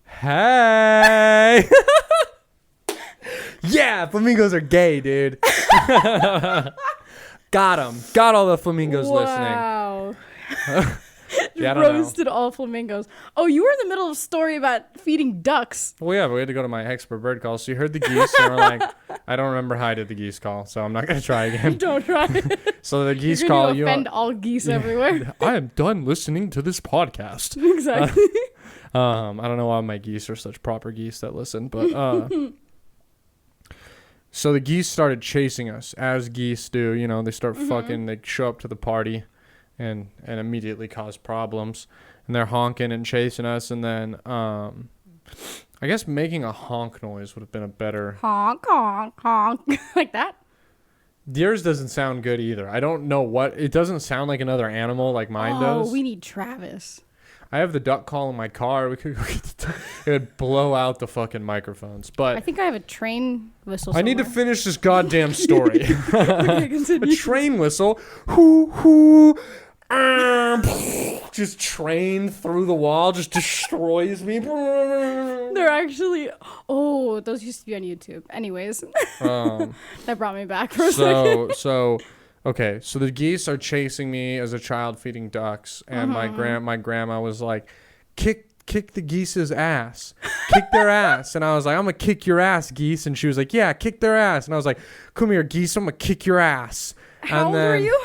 Hey. Yeah, flamingos are gay, dude. Got them. Got all the flamingos listening. Wow. Yeah, roasted all flamingos. Oh, you were in the middle of a story about feeding ducks. Well, yeah, but we had to go to my expert bird call. So you heard the geese, and we're like, I don't remember how I did the geese call, so I'm not going to try again. Don't try. So the geese You're call, you offend all geese everywhere. I am done listening to this podcast. Exactly. I don't know why my geese are such proper geese that listen, but so the geese started chasing us, as geese do. You know, they start fucking, they show up to the party and immediately cause problems. And they're honking and chasing us. And then I guess making a honk noise would have been a better... Honk, honk, honk. Like that? Yours doesn't sound good either. I don't know what... It doesn't sound like another animal like mine does. Oh, we need Travis. I have the duck call in my car. We could it would blow out the fucking microphones. But I think I have a train whistle somewhere. I need to finish this goddamn story. Okay, continue. A train whistle. Hoo hoo. Just train through the wall. Just destroys me. They're actually... Oh, those used to be on YouTube. Anyways. That brought me back for a second. Okay, so the geese are chasing me as a child feeding ducks, and my grandma was like, kick the geese's ass. Kick their ass. And I was like, I'm going to kick your ass, geese. And she was like, yeah, kick their ass. And I was like, come here, geese, I'm going to kick your ass. How old were you?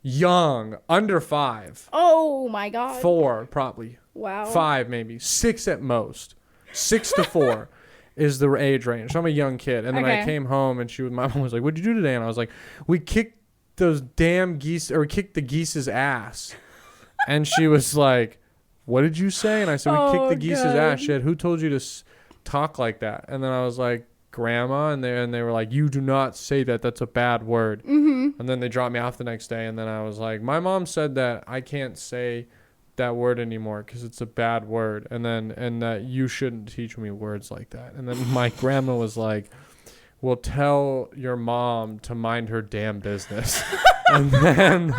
Young, under 5. Oh, my God. 4, probably. Wow. 5, maybe. 6 at most. 6 to 4. is the age range. So I'm a young kid. And then I came home and my mom was like, what'd you do today? And I was like, we kicked those damn geese, or we kicked the geese's ass. And she was like, what did you say? And I said, we kicked the geese's ass. She said, who told you to talk like that? And then I was like, Grandma. And they were like, you do not say that. That's a bad word. Mm-hmm. And then they dropped me off the next day. And then I was like, my mom said that I can't say that word anymore because it's a bad word, and that you shouldn't teach me words like that. And then my grandma was like, well, tell your mom to mind her damn business. and then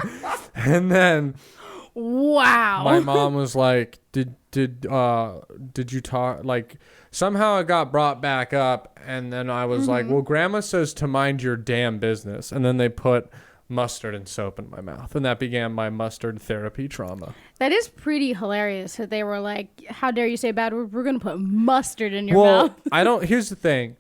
wow, my mom was like, did you talk, like, somehow it got brought back up, and then I was like, well, Grandma says to mind your damn business. And then they put mustard and soap in my mouth, and that began my mustard therapy trauma. That is pretty hilarious that they were like, how dare you say a bad word, we're gonna put mustard in your mouth. Here's the thing,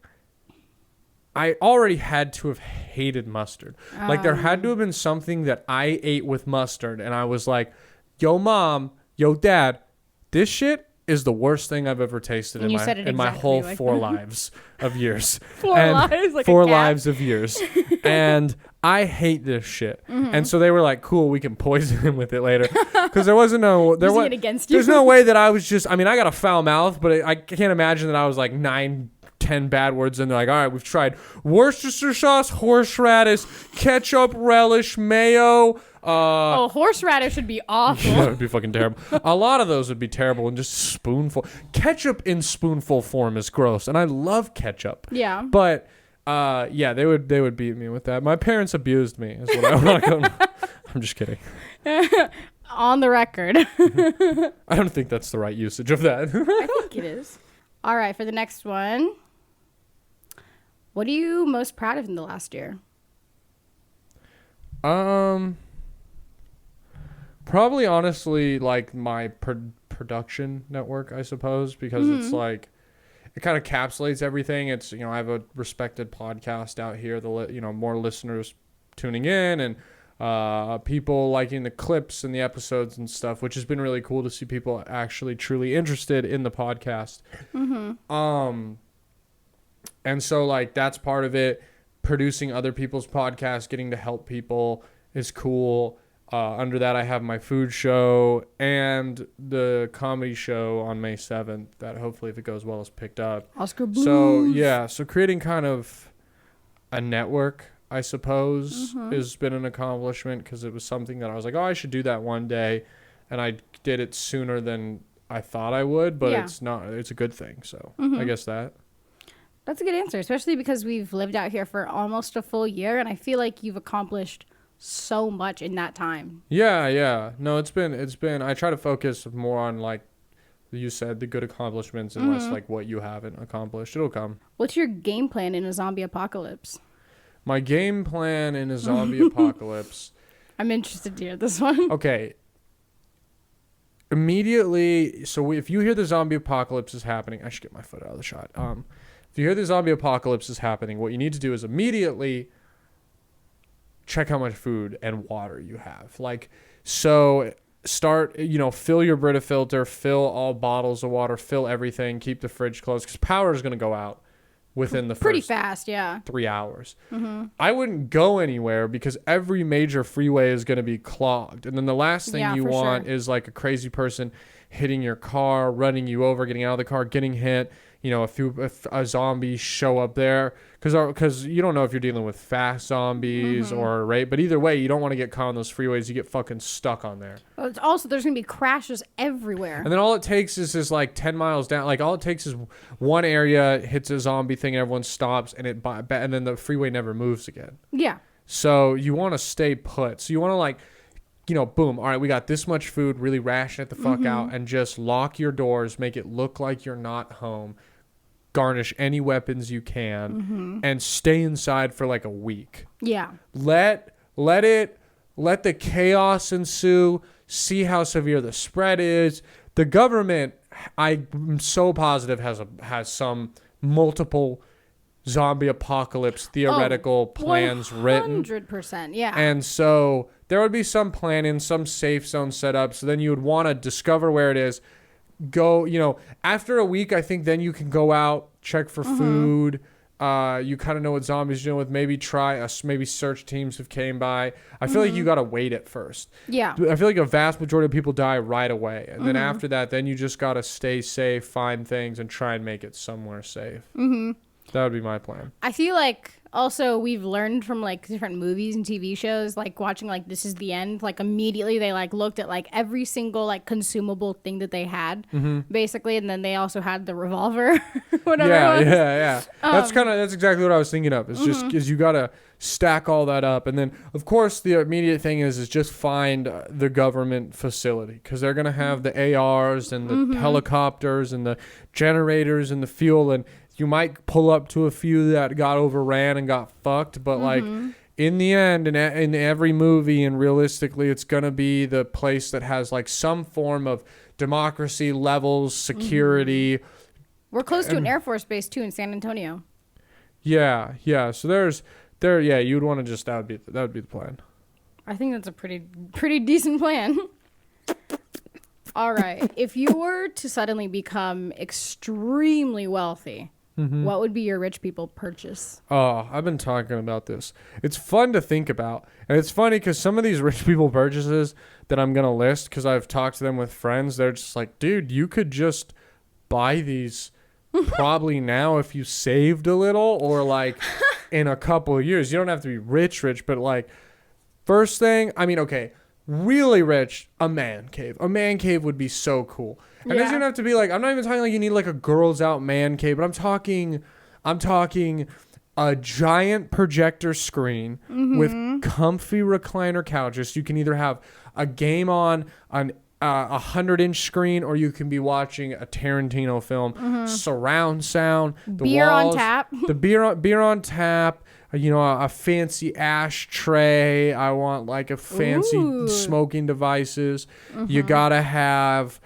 I already had to have hated mustard. Like, there had to have been something that I ate with mustard and I was like, yo mom, yo dad, this shit is the worst thing I've ever tasted in my whole 4 lives of years. 4 lives, like 4 lives of years. And I hate this shit. Mm-hmm. And so they were like, cool, we can poison him with it later. Because there wasn't no... Using it against you. There's no way that I was just... I mean, I got a foul mouth, but I can't imagine that I was like 9, 10 bad words, and they're like, all right, we've tried Worcestershire sauce, horseradish, ketchup, relish, mayo... horseradish would be awful. That would be fucking terrible. A lot of those would be terrible, and just spoonful. Ketchup in spoonful form is gross, and I love ketchup. Yeah. But... yeah, they would beat me with that. My parents abused me, is what I want to go. I'm just kidding. On the record. I don't think that's the right usage of that. I think it is. All right, for the next one. What are you most proud of in the last year? Probably honestly, like my production network, I suppose, because it's like, it kind of encapsulates everything. It's, I have a respected podcast out here, more listeners tuning in, and people liking the clips and the episodes and stuff, which has been really cool to see people actually truly interested in the podcast. Mm-hmm. And so, like, that's part of it. Producing other people's podcasts, getting to help people is cool. Under that, I have my food show and the comedy show on May 7th that hopefully, if it goes well, is picked up. Oscar Booth. So creating kind of a network, I suppose, has been an accomplishment, because it was something that I was like, oh, I should do that one day. And I did it sooner than I thought I would, but it's a good thing. So I guess that's a good answer, especially because we've lived out here for almost a full year, and I feel like you've accomplished so much in that time. Yeah. No, it's been, I try to focus more on, like you said, the good accomplishments, and less like what you haven't accomplished. It'll come. What's your game plan in a zombie apocalypse? My game plan in a zombie apocalypse. I'm interested to hear this one. Okay. Immediately, so if you hear the zombie apocalypse is happening, I should get my foot out of the shot. If you hear the zombie apocalypse is happening, what you need to do is immediately check how much food and water you have. Like, so start, fill your Brita filter, fill all bottles of water, fill everything, keep the fridge closed, because power is going to go out within the pretty first fast, 3 hours. I wouldn't go anywhere, because every major freeway is going to be clogged. And then the last thing you want is like a crazy person hitting your car, running you over, getting out of the car, getting hit. If a zombie show up there, because you don't know if you're dealing with fast zombies or rape, but either way, you don't want to get caught on those freeways. You get fucking stuck on there. Well, it's also, there's gonna be crashes everywhere. And then all it takes is like 10 miles down. Like, all it takes is one area hits a zombie thing, and everyone stops, and and then the freeway never moves again. Yeah. So you want to stay put. So you want to, like, boom, all right, we got this much food, really ration it the fuck out, and just lock your doors, make it look like you're not home, garnish any weapons you can, and stay inside for like a week. Yeah. Let the chaos ensue, see how severe the spread is. The government, I'm so positive, has some multiple zombie apocalypse theoretical plans written. 100%, yeah. And so there would be some planning, some safe zone set up. So then you would want to discover where it is. Go, after a week, I think then you can go out, check for food. You kind of know what zombies you're dealing with. Maybe search teams have came by. I feel like you got to wait at first. Yeah. I feel like a vast majority of people die right away. And then after that, then you just got to stay safe, find things, and try and make it somewhere safe. Mm-hmm. That would be my plan. I feel like also we've learned from like different movies and TV shows, like watching like This Is the End, like immediately they like looked at like every single like consumable thing that they had basically, and then they also had the revolver. Whatever. Yeah. That's exactly what I was thinking of. It's just because you gotta stack all that up, and then of course the immediate thing is just find the government facility, because they're gonna have the ARs and the helicopters and the generators and the fuel, and you might pull up to a few that got overran and got fucked, but like in the end, in every movie and realistically, it's going to be the place that has like some form of democracy, levels, security. We're close to an Air Force base too in San Antonio. Yeah. So you'd want to that would be the plan. I think that's a pretty decent plan. All right. If you were to suddenly become extremely wealthy, what would be your rich people purchase? Oh, I've been talking about this. It's fun to think about. And it's funny because some of these rich people purchases that I'm going to list, because I've talked to them with friends, they're just like, dude, you could just buy these probably now if you saved a little, or like in a couple of years. You don't have to be rich, but like first thing, I mean, okay, really rich, a man cave. A man cave would be so cool. And it doesn't even have to be like, I'm not even talking like you need like a girls out man cave, but I'm talking a giant projector screen with comfy recliner couches. You can either have a game on an 100-inch screen, or you can be watching a Tarantino film. Surround sound, the beer walls, on tap. the beer on tap. You know, a fancy ashtray. I want like a fancy smoking devices. You gotta have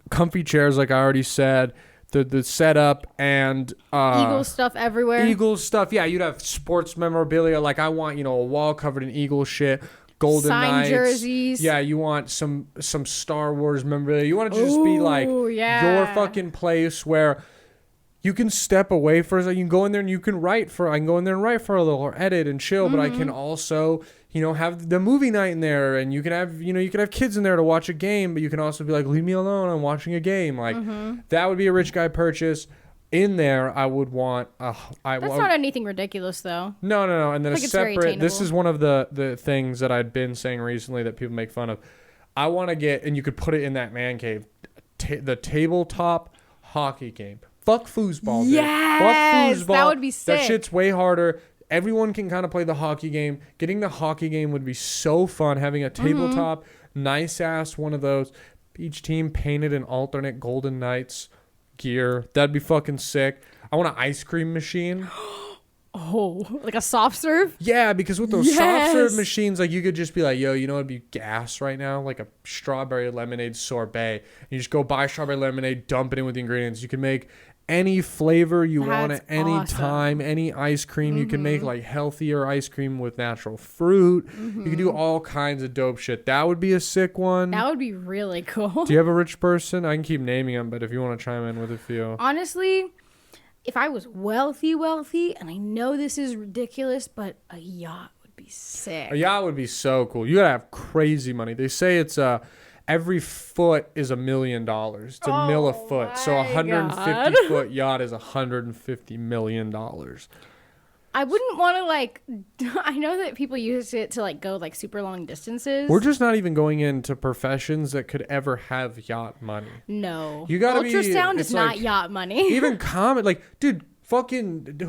comfy chairs, like I already said. The setup and Eagle stuff everywhere. Eagle stuff, yeah. You'd have sports memorabilia. Like I want, a wall covered in Eagle shit. Golden Signed Knights. jerseys. Yeah, you want some Star Wars memorabilia. You want to just be like your fucking place where you can step away for a second. You can go in there and I can go in there and write for a little, or edit and chill, but I can also, have the movie night in there, and you can have, you can have kids in there to watch a game, but you can also be like, leave me alone, I'm watching a game. Like that would be a rich guy purchase. In there, I would want that's not anything ridiculous though. No. And then like a separate, this is one of the things that I'd been saying recently that people make fun of. I want to get, and you could put it in that man cave, the tabletop hockey game. Fuck foosball, dude. Yes, fuck foosball. that would be sick. That shit's way harder. Everyone can kind of play the hockey game. Getting the hockey game would be so fun. Having a tabletop, nice ass one of those. Each team painted in alternate Golden Knights gear. That'd be fucking sick. I want an ice cream machine. Oh, like a soft serve? Yeah, because with those soft serve machines, like you could just be like, yo, you know what'd be gas right now? Like a strawberry lemonade sorbet. You just go buy strawberry lemonade, dump it in with the ingredients. You can make any flavor you want at any time, any ice cream. You can make like healthier ice cream with natural fruit. You can do all kinds of dope shit. That would be a sick one. That would be really cool. Do you have a rich person? I can keep naming them, but if you want to chime in with a few. Honestly, if I was wealthy, and I know this is ridiculous, but a yacht would be sick. A yacht would be so cool. You gotta have crazy money. They say it's every foot is $1 million. It's a mill a foot. So a 150 foot yacht is $150 million. I wouldn't want to I know that people use it to go super long distances. We're just not even going into professions that could ever have yacht money. No. You gotta ultrasound is not yacht money. Even dude, fucking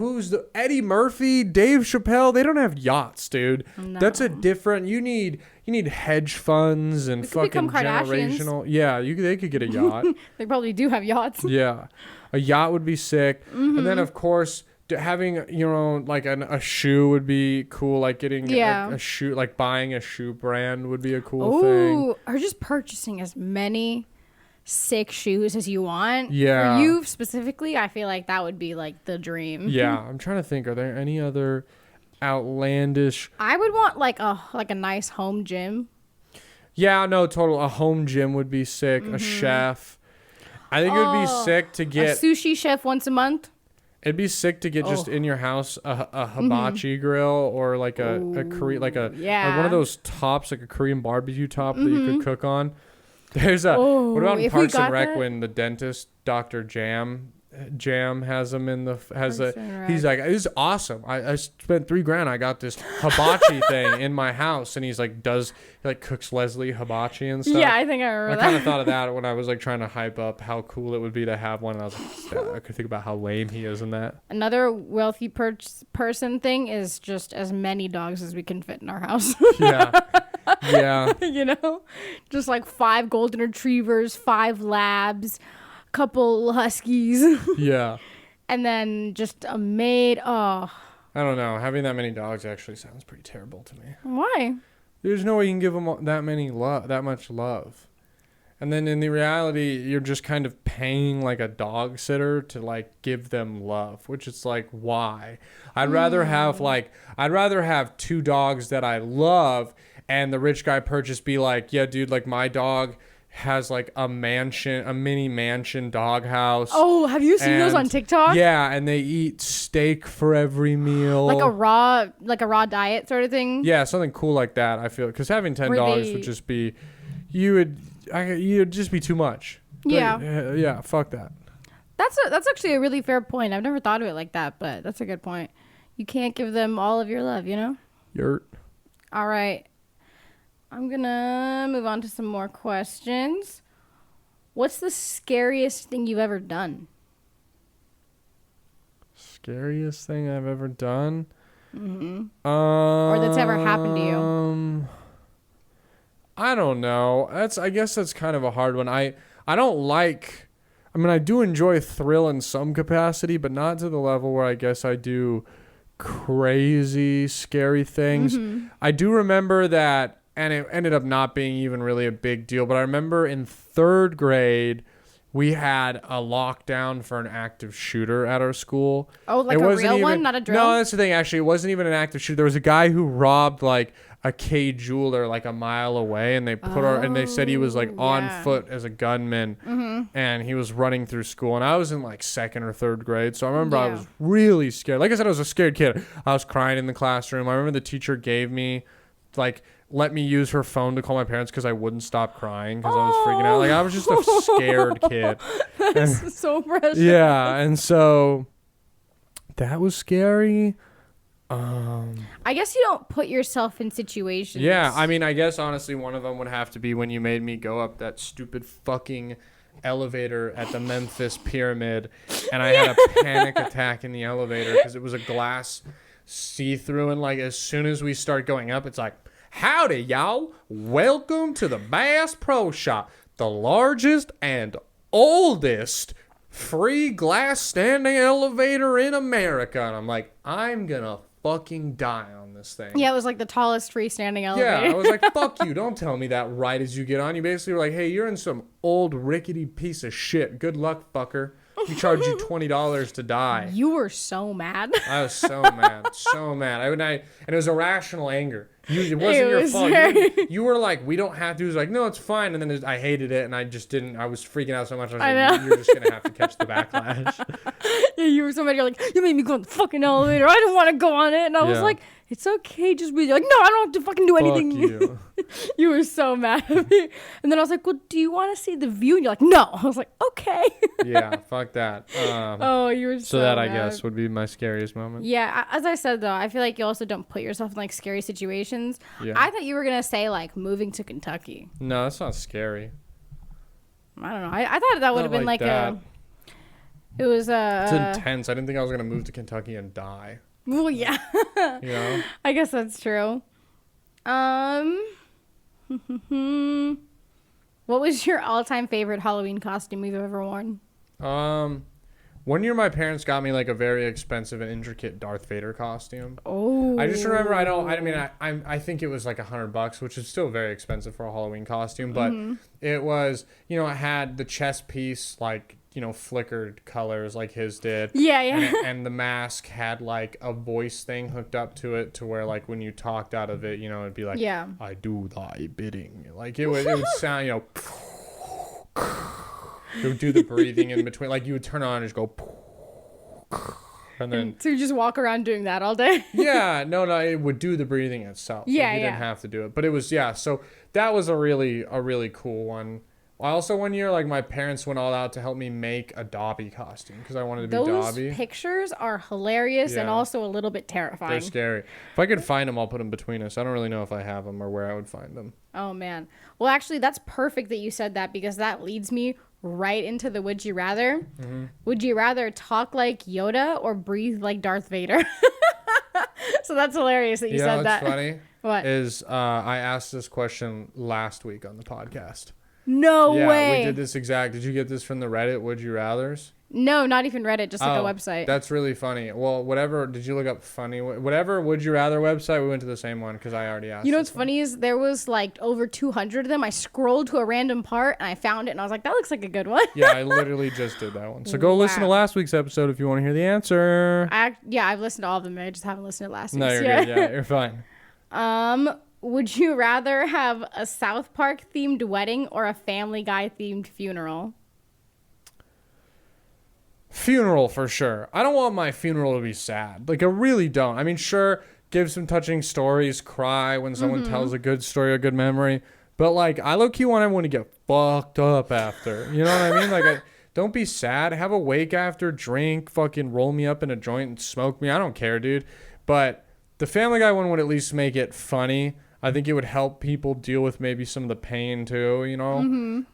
Eddie Murphy, Dave Chappelle, they don't have yachts, dude. No. That's a different, you need hedge funds and fucking generational. Yeah, they could get a yacht. They probably do have yachts. Yeah. A yacht would be sick. And then of course having a shoe would be cool, like getting a shoe, like buying a shoe brand would be a cool thing. Or just purchasing as many sick shoes as you want. Yeah. For you specifically, I feel like that would be the dream. Yeah. I'm trying to think, are there any other outlandish? I would want a nice home gym. Yeah, no, total. A home gym would be sick. A chef. I think it would be sick to get a sushi chef once a month. It'd be sick to get just in your house a hibachi grill or like a Korean, like or one of those tops, like a Korean barbecue top that you could cook on. There's what about in Parks and Rec when the dentist, Dr. Jam has him in the he's like, this is awesome. I spent $3,000. I got this hibachi thing in my house, and he cooks Leslie hibachi and stuff. Yeah, I think I remember that. I kind of thought of that when I was like trying to hype up how cool it would be to have one. And I was like, I could think about how lame he is in that. Another wealthy person thing is just as many dogs as we can fit in our house. Yeah. You know, just like 5 golden retrievers, 5 labs, couple huskies. Yeah. And then just a maid. Oh. I don't know. Having that many dogs actually sounds pretty terrible to me. Why? There's no way you can give them that much love. And then in the reality, you're just kind of paying like a dog sitter to like give them love, which is like, why? I'd rather have 2 dogs that I love, and the rich guy purchase be like, yeah, dude, like my dog has like a mini mansion doghouse. Oh, have you seen those on TikTok? Yeah, and they eat steak for every meal. Like a raw diet sort of thing? Yeah, something cool like that, I feel. Because having 10 dogs would just be, you'd just be too much. Yeah. Yeah, fuck that. That's actually a really fair point. I've never thought of it like that, but that's a good point. You can't give them all of your love, you know? Yurt. All right. I'm going to move on to some more questions. What's the scariest thing you've ever done? Scariest thing I've ever done? Mm-hmm. Or that's ever happened to you? I don't know. I guess that's kind of a hard one. I do enjoy thrill in some capacity, but not to the level where I guess I do crazy, scary things. Mm-hmm. I do remember that. And it ended up not being even really a big deal. But I remember in 3rd grade, we had a lockdown for an active shooter at our school. Oh, like a real one, not a drill? No, that's the thing. Actually, it wasn't even an active shooter. There was a guy who robbed like a K jeweler like a mile away, and they said he was like on foot as a gunman, and he was running through school. And I was in like 2nd or 3rd grade, so I remember I was really scared. Like I said, I was a scared kid. I was crying in the classroom. I remember the teacher gave me let me use her phone to call my parents because I wouldn't stop crying because I was freaking out. Like I was just a scared kid. That's so precious. Yeah, and so that was scary. I guess you don't put yourself in situations. Yeah, I mean, I guess honestly one of them would have to be when you made me go up that stupid fucking elevator at the Memphis Pyramid, and I had a panic attack in the elevator because it was a glass see-through, and like as soon as we start going up, it's like, howdy, y'all. Welcome to the Bass Pro Shop, the largest and oldest free glass standing elevator in America. And I'm like, I'm gonna fucking die on this thing. Yeah, it was like the tallest freestanding elevator. Yeah, I was like, fuck you. Don't tell me that right as you get on. You basically were like, hey, you're in some old rickety piece of shit. Good luck, fucker. We charge you $20 to die. You were so mad. I was so mad. So mad. And it was irrational anger. It wasn't your fault. You were like, we don't have to. He was like, no, it's fine. And then I hated it, and I just didn't. I was freaking out so much. I was like, you're just going to have to catch the backlash. Yeah, you were so mad. You're like, you made me go on the fucking elevator. I don't want to go on it. And I was like, it's okay. Just be like, no, I don't have to fucking do anything. You. You were so mad at me. And then I was like, well, do you want to see the view? And you're like, no. I was like, okay. Yeah, fuck that. You were so that mad. I guess would be my scariest moment. Yeah, as I said though, I feel like you also don't put yourself in like scary situations. Yeah. I thought you were gonna say like moving to Kentucky. No, that's not scary. I don't know. I thought that would have been like that. It was It's intense. I didn't think I was gonna move to Kentucky and die. Well, yeah. You know. I guess that's true. What was your all-time favorite Halloween costume you've ever worn? One year my parents got me like a very expensive and intricate Darth Vader costume. Oh. I just remember I think it was like $100, which is still very expensive for a Halloween costume, but it was, it had the chest piece like, flickered colors like his did. Yeah, yeah. And the mask had like a voice thing hooked up to it to where like when you talked out of it, it'd be like, yeah, I do thy bidding. Like it would sound, It would do the breathing in between. Like you would turn on and just go. And then. So you just walk around doing that all day? Yeah. No, it would do the breathing itself. Yeah, like you didn't have to do it. But it was, yeah. So that was a really cool one. Also, one year, like, my parents went all out to help me make a Dobby costume because I wanted to be Dobby. Those pictures are hilarious and also a little bit terrifying. They're scary. If I could find them, I'll put them between us. I don't really know if I have them or where I would find them. Oh, man. Well, actually, that's perfect that you said that because that leads me right into the Would You Rather. Mm-hmm. Would you rather talk like Yoda or breathe like Darth Vader? So that's hilarious that you said that. You know what's funny? What? Is I asked this question last week on the podcast. No way. Yeah, we did this exact. Did you get this from the Reddit Would You Rathers? No, not even Reddit, just like a website. That's really funny. Well, whatever. Did you look up funny? Whatever Would You Rather website, we went to the same one because I already asked. You know what's funny is there was like over 200 of them. I scrolled to a random part and I found it and I was like, that looks like a good one. Yeah, I literally just did that one. So go listen to last week's episode if you want to hear the answer. I've listened to all of them. I just haven't listened to last week's. No, you're good. Yeah, you're fine. Would you rather have a South Park themed wedding or a Family Guy themed funeral? Funeral for sure. I don't want my funeral to be sad. Like, I really don't. I mean, sure, give some touching stories, cry when someone tells a good story, a good memory. But, like, I low-key want everyone to get fucked up after. You know what I mean? Like, don't be sad. Have a wake after, drink, fucking roll me up in a joint and smoke me. I don't care, dude. But the Family Guy one would at least make it funny. I think it would help people deal with maybe some of the pain too, you know?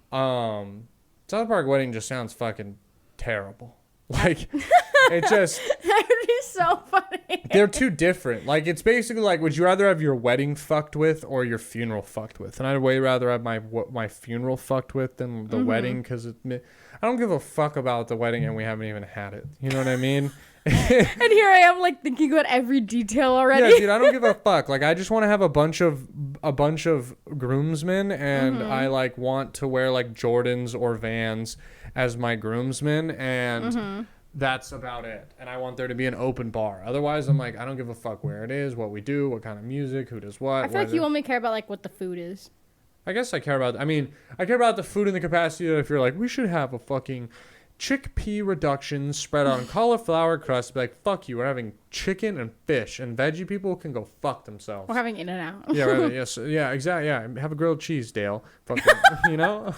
South Park wedding just sounds fucking terrible. Like, it just... That would be so funny. They're too different. Like, it's basically like, would you rather have your wedding fucked with or your funeral fucked with? And I'd way rather have my funeral fucked with than the wedding because I don't give a fuck about the wedding and we haven't even had it. You know what I mean? And here I am, like, thinking about every detail already. Yeah, dude, I don't give a fuck. Like, I just want to have a bunch of groomsmen, and I like want to wear like Jordans or Vans as my groomsmen, and that's about it. And I want there to be an open bar. Otherwise, I'm like, I don't give a fuck where it is, what we do, what kind of music, who does what. I feel like you only care about like what the food is. I guess I care about the food in the capacity that if you're like, we should have a fucking chickpea reduction spread on cauliflower crust, be like, fuck you, we're having chicken and fish, and veggie people can go fuck themselves. We're having In-N-Out. Yeah, right, yes, yeah, exactly, yeah, have a grilled cheese, Dale, fucking, you know,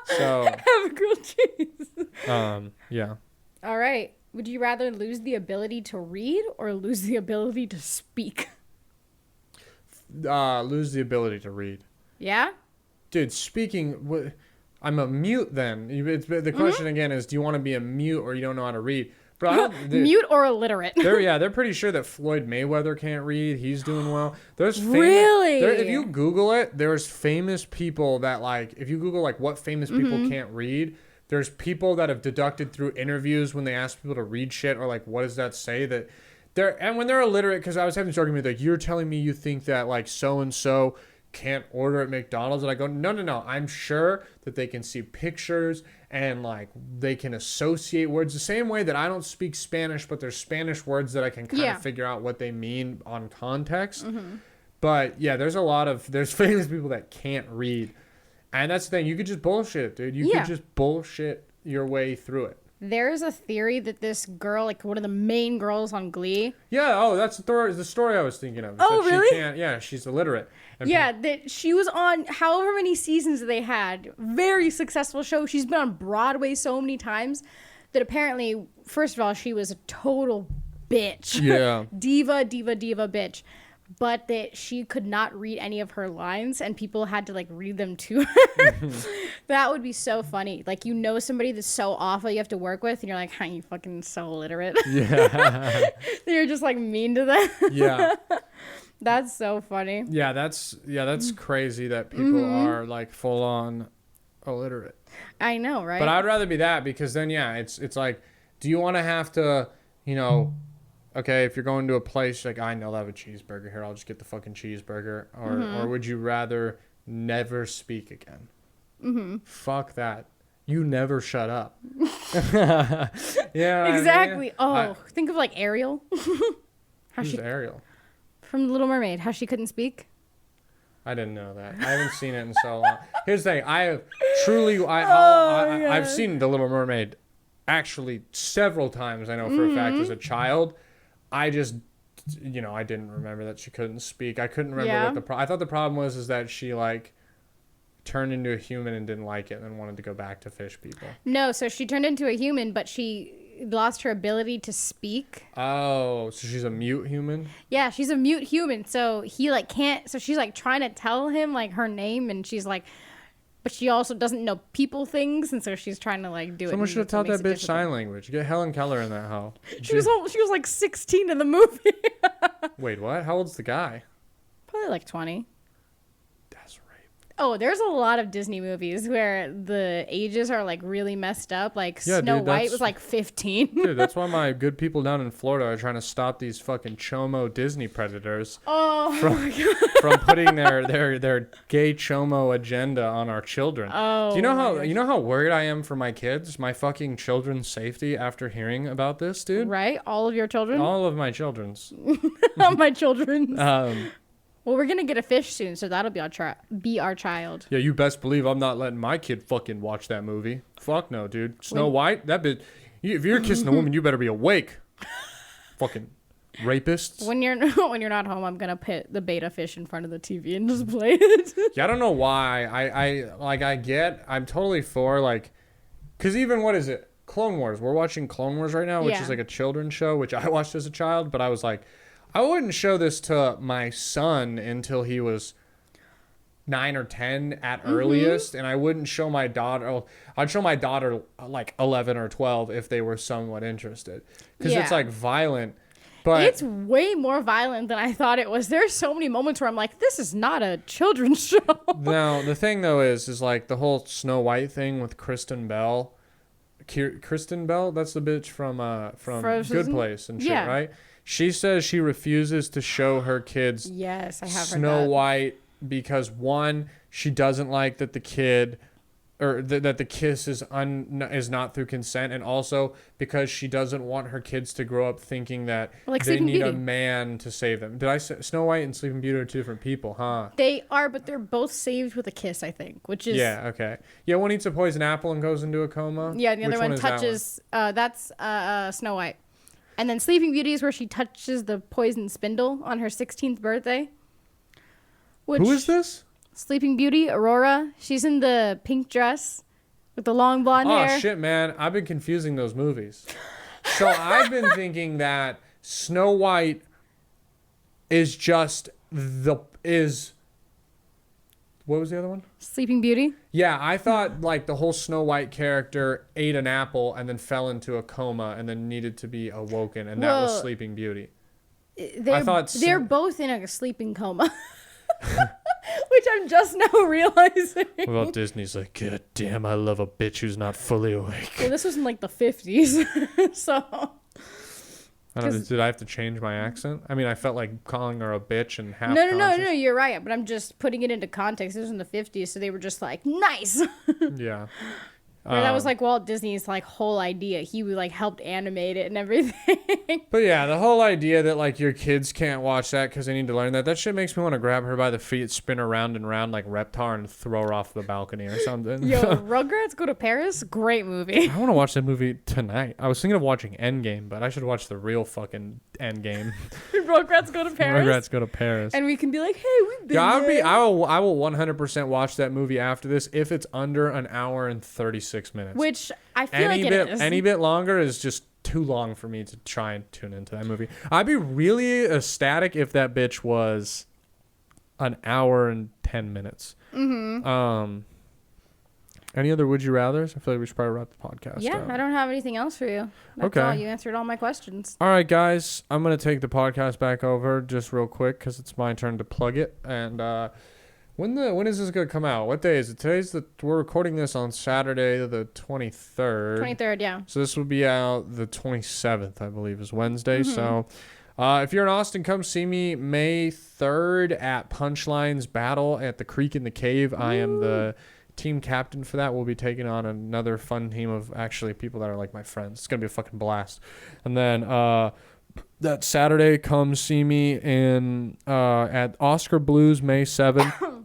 so have a grilled cheese. Yeah. All right, would you rather lose the ability to read or lose the ability to speak? Lose the ability to read. Yeah, dude, speaking, I'm a mute then. The question again is, do you want to be a mute or you don't know how to read? Bro, mute or illiterate? They're pretty sure that Floyd Mayweather can't read. He's doing well. Really? If you Google it, there's famous people that, like, if you Google like what famous people can't read, there's people that have deducted through interviews when they ask people to read shit or like, what does that say that and when they're illiterate, because I was having this argument like, you're telling me you think that like so and so can't order at McDonald's, and I go, no, I'm sure that they can see pictures and like they can associate words the same way that I don't speak Spanish, but there's Spanish words that I can kind of figure out what they mean on context. But yeah, there's famous people that can't read, and that's the thing, you could just bullshit it, dude. You could just bullshit your way through it. There's a theory that this girl, like one of the main girls on Glee. Yeah, that's the story I was thinking of. Oh, really? She's illiterate. Yeah, that she was on however many seasons they had. Very successful show. She's been on Broadway so many times that apparently, first of all, she was a total bitch. Yeah. diva bitch. But that she could not read any of her lines and people had to like read them to her. That would be so funny. Like, you know, somebody that's so awful you have to work with and you're like, you fucking so illiterate. Yeah. You're just like mean to them. Yeah. That's so funny. Yeah, that's crazy that people are like full on illiterate. I know, right? But I'd rather be that, because then it's like, do you want to have to, you know, okay, if you're going to a place, like, I know I have a cheeseburger here, I'll just get the fucking cheeseburger. Or would you rather never speak again? Fuck that. You never shut up. Yeah. Exactly. I mean? Think of like Ariel. Who's Ariel? From The Little Mermaid. How she couldn't speak. I didn't know that. I haven't seen it in so long. Here's the thing. I have Truly, I've seen The Little Mermaid actually several times. I know for a fact as a child. I just, I didn't remember that she couldn't speak. I couldn't remember what I thought the problem was is that she like turned into a human and didn't like it and then wanted to go back to fish people. No, so she turned into a human, but she lost her ability to speak. Oh, so she's a mute human? Yeah, she's a mute human. So he like can't, so she's like trying to tell him like her name, and she's like, but she also doesn't know people things, and so she's trying to like do it. Someone should have taught that bitch sign language. Get Helen Keller in that hoe. She was like 16 in the movie. Wait, what? How old's the guy? Probably like 20. That's right. Oh, there's a lot of Disney movies where the ages are like really messed up. Like Snow White was like 15. Dude, that's why my good people down in Florida are trying to stop these fucking chomo Disney predators from putting their gay chomo agenda on our children. Oh, do you know how worried I am for my kids, my fucking children's safety after hearing about this, dude? Right? All of your children? All of my children's. All my children's. Well, we're gonna get a fish soon, so that'll be our child. Yeah, you best believe I'm not letting my kid fucking watch that movie. Fuck no, dude. Snow White, that bitch. If you're kissing a woman, you better be awake. Fucking rapists. When you're not home, I'm gonna put the beta fish in front of the TV and just play it. Yeah, I don't know why. I'm totally for like, cause even what is it? Clone Wars. We're watching Clone Wars right now, which is like a children's show, which I watched as a child, but I was like, I wouldn't show this to my son until he was 9 or 10 at earliest, and I wouldn't show my daughter. I'd show my daughter like 11 or 12 if they were somewhat interested, because it's like violent. But it's way more violent than I thought it was. There's so many moments where I'm like, this is not a children's show. Now the thing though is like the whole Snow White thing with Kristen Bell. Kristen Bell, that's the bitch from Good Place and shit, right? She says she refuses to show her kids Snow White because one, she doesn't like that the kid or that the kiss is not through consent, and also because she doesn't want her kids to grow up thinking that they need a man to save them. Did I say Snow White and Sleeping Beauty are two different people, huh? They are, but they're both saved with a kiss, I think, which is okay. Yeah, one eats a poison apple and goes into a coma. Yeah, and the other one touches that's Snow White. And then Sleeping Beauty is where she touches the poison spindle on her 16th birthday. Who is this? Sleeping Beauty, Aurora. She's in the pink dress with the long blonde hair. Oh, shit, man. I've been confusing those movies. So I've been thinking that Snow White is just what was the other one? Sleeping Beauty. Yeah, I thought like the whole Snow White character ate an apple and then fell into a coma and then needed to be awoken, and that was Sleeping Beauty. They're both in a sleeping coma, which I'm just now realizing. Well, Disney's like, God damn, I love a bitch who's not fully awake. Well, this was in like the 50s, so. I don't know, did I have to change my accent? I mean, I felt like calling her a bitch and half No, you're right. But I'm just putting it into context. This was in the 50s, so they were just like, nice. Yeah. That was like Walt Disney's like whole idea. He like helped animate it and everything. But yeah, the whole idea that like your kids can't watch that because they need to learn that shit makes me want to grab her by the feet, spin her round and round like Reptar, and throw her off the balcony or something. Yo, Rugrats Go to Paris? Great movie. I want to watch that movie tonight. I was thinking of watching Endgame, but I should watch the real fucking Endgame. Rugrats Go to Paris? Rugrats Go to Paris. And we can be like, hey, we've been there. I will 100% watch that movie after this if it's under an hour and 36 minutes. Which I feel like it is. Any bit longer is just too long for me to try and tune into that movie. I'd be really ecstatic if that bitch was an hour and 10 minutes. Mm-hmm. Any other would you rathers? I feel like we should probably wrap the podcast up. I don't have anything else for you. That's all. You answered all my questions. All right, guys. I'm going to take the podcast back over just real quick because it's my turn to plug it. And when is this going to come out? What day is it? We're recording this on Saturday the 23rd. 23rd, yeah. So this will be out the 27th, I believe, is Wednesday. Mm-hmm. So if you're in Austin, come see me May 3rd at Punchline's Battle at the Creek in the Cave. I am the team captain for that. We'll be taking on another fun team of actually people that are like my friends. It's going to be a fucking blast. And then that Saturday, come see me at Oscar Blues May 7th.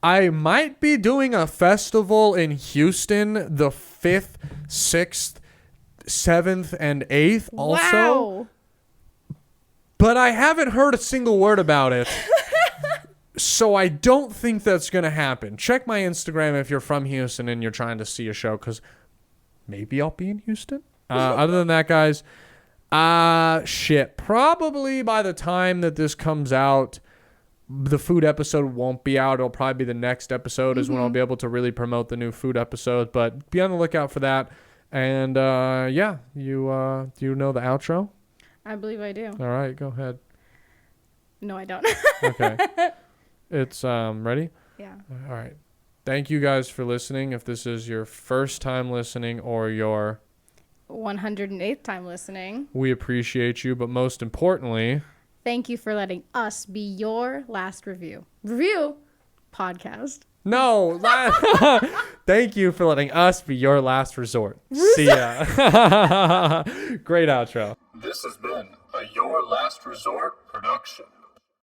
I might be doing a festival in Houston the 5th, 6th, 7th, and 8th also. Wow. But I haven't heard a single word about it. So I don't think that's going to happen. Check my Instagram if you're from Houston and you're trying to see a show, because maybe I'll be in Houston. Other than that, guys, probably by the time that this comes out, the food episode won't be out. It'll probably be the next episode is when I'll be able to really promote the new food episode. But be on the lookout for that. And yeah, do you know the outro? I believe I do. All right, go ahead. No, I don't. Okay. It's ready? Yeah. All right. Thank you guys for listening. If this is your first time listening or your 108th time listening, we appreciate you. But most importantly, thank you for letting us be your last review podcast. No. Thank you for letting us be your last resort. See ya. Great outro. This has been a Your Last Resort production.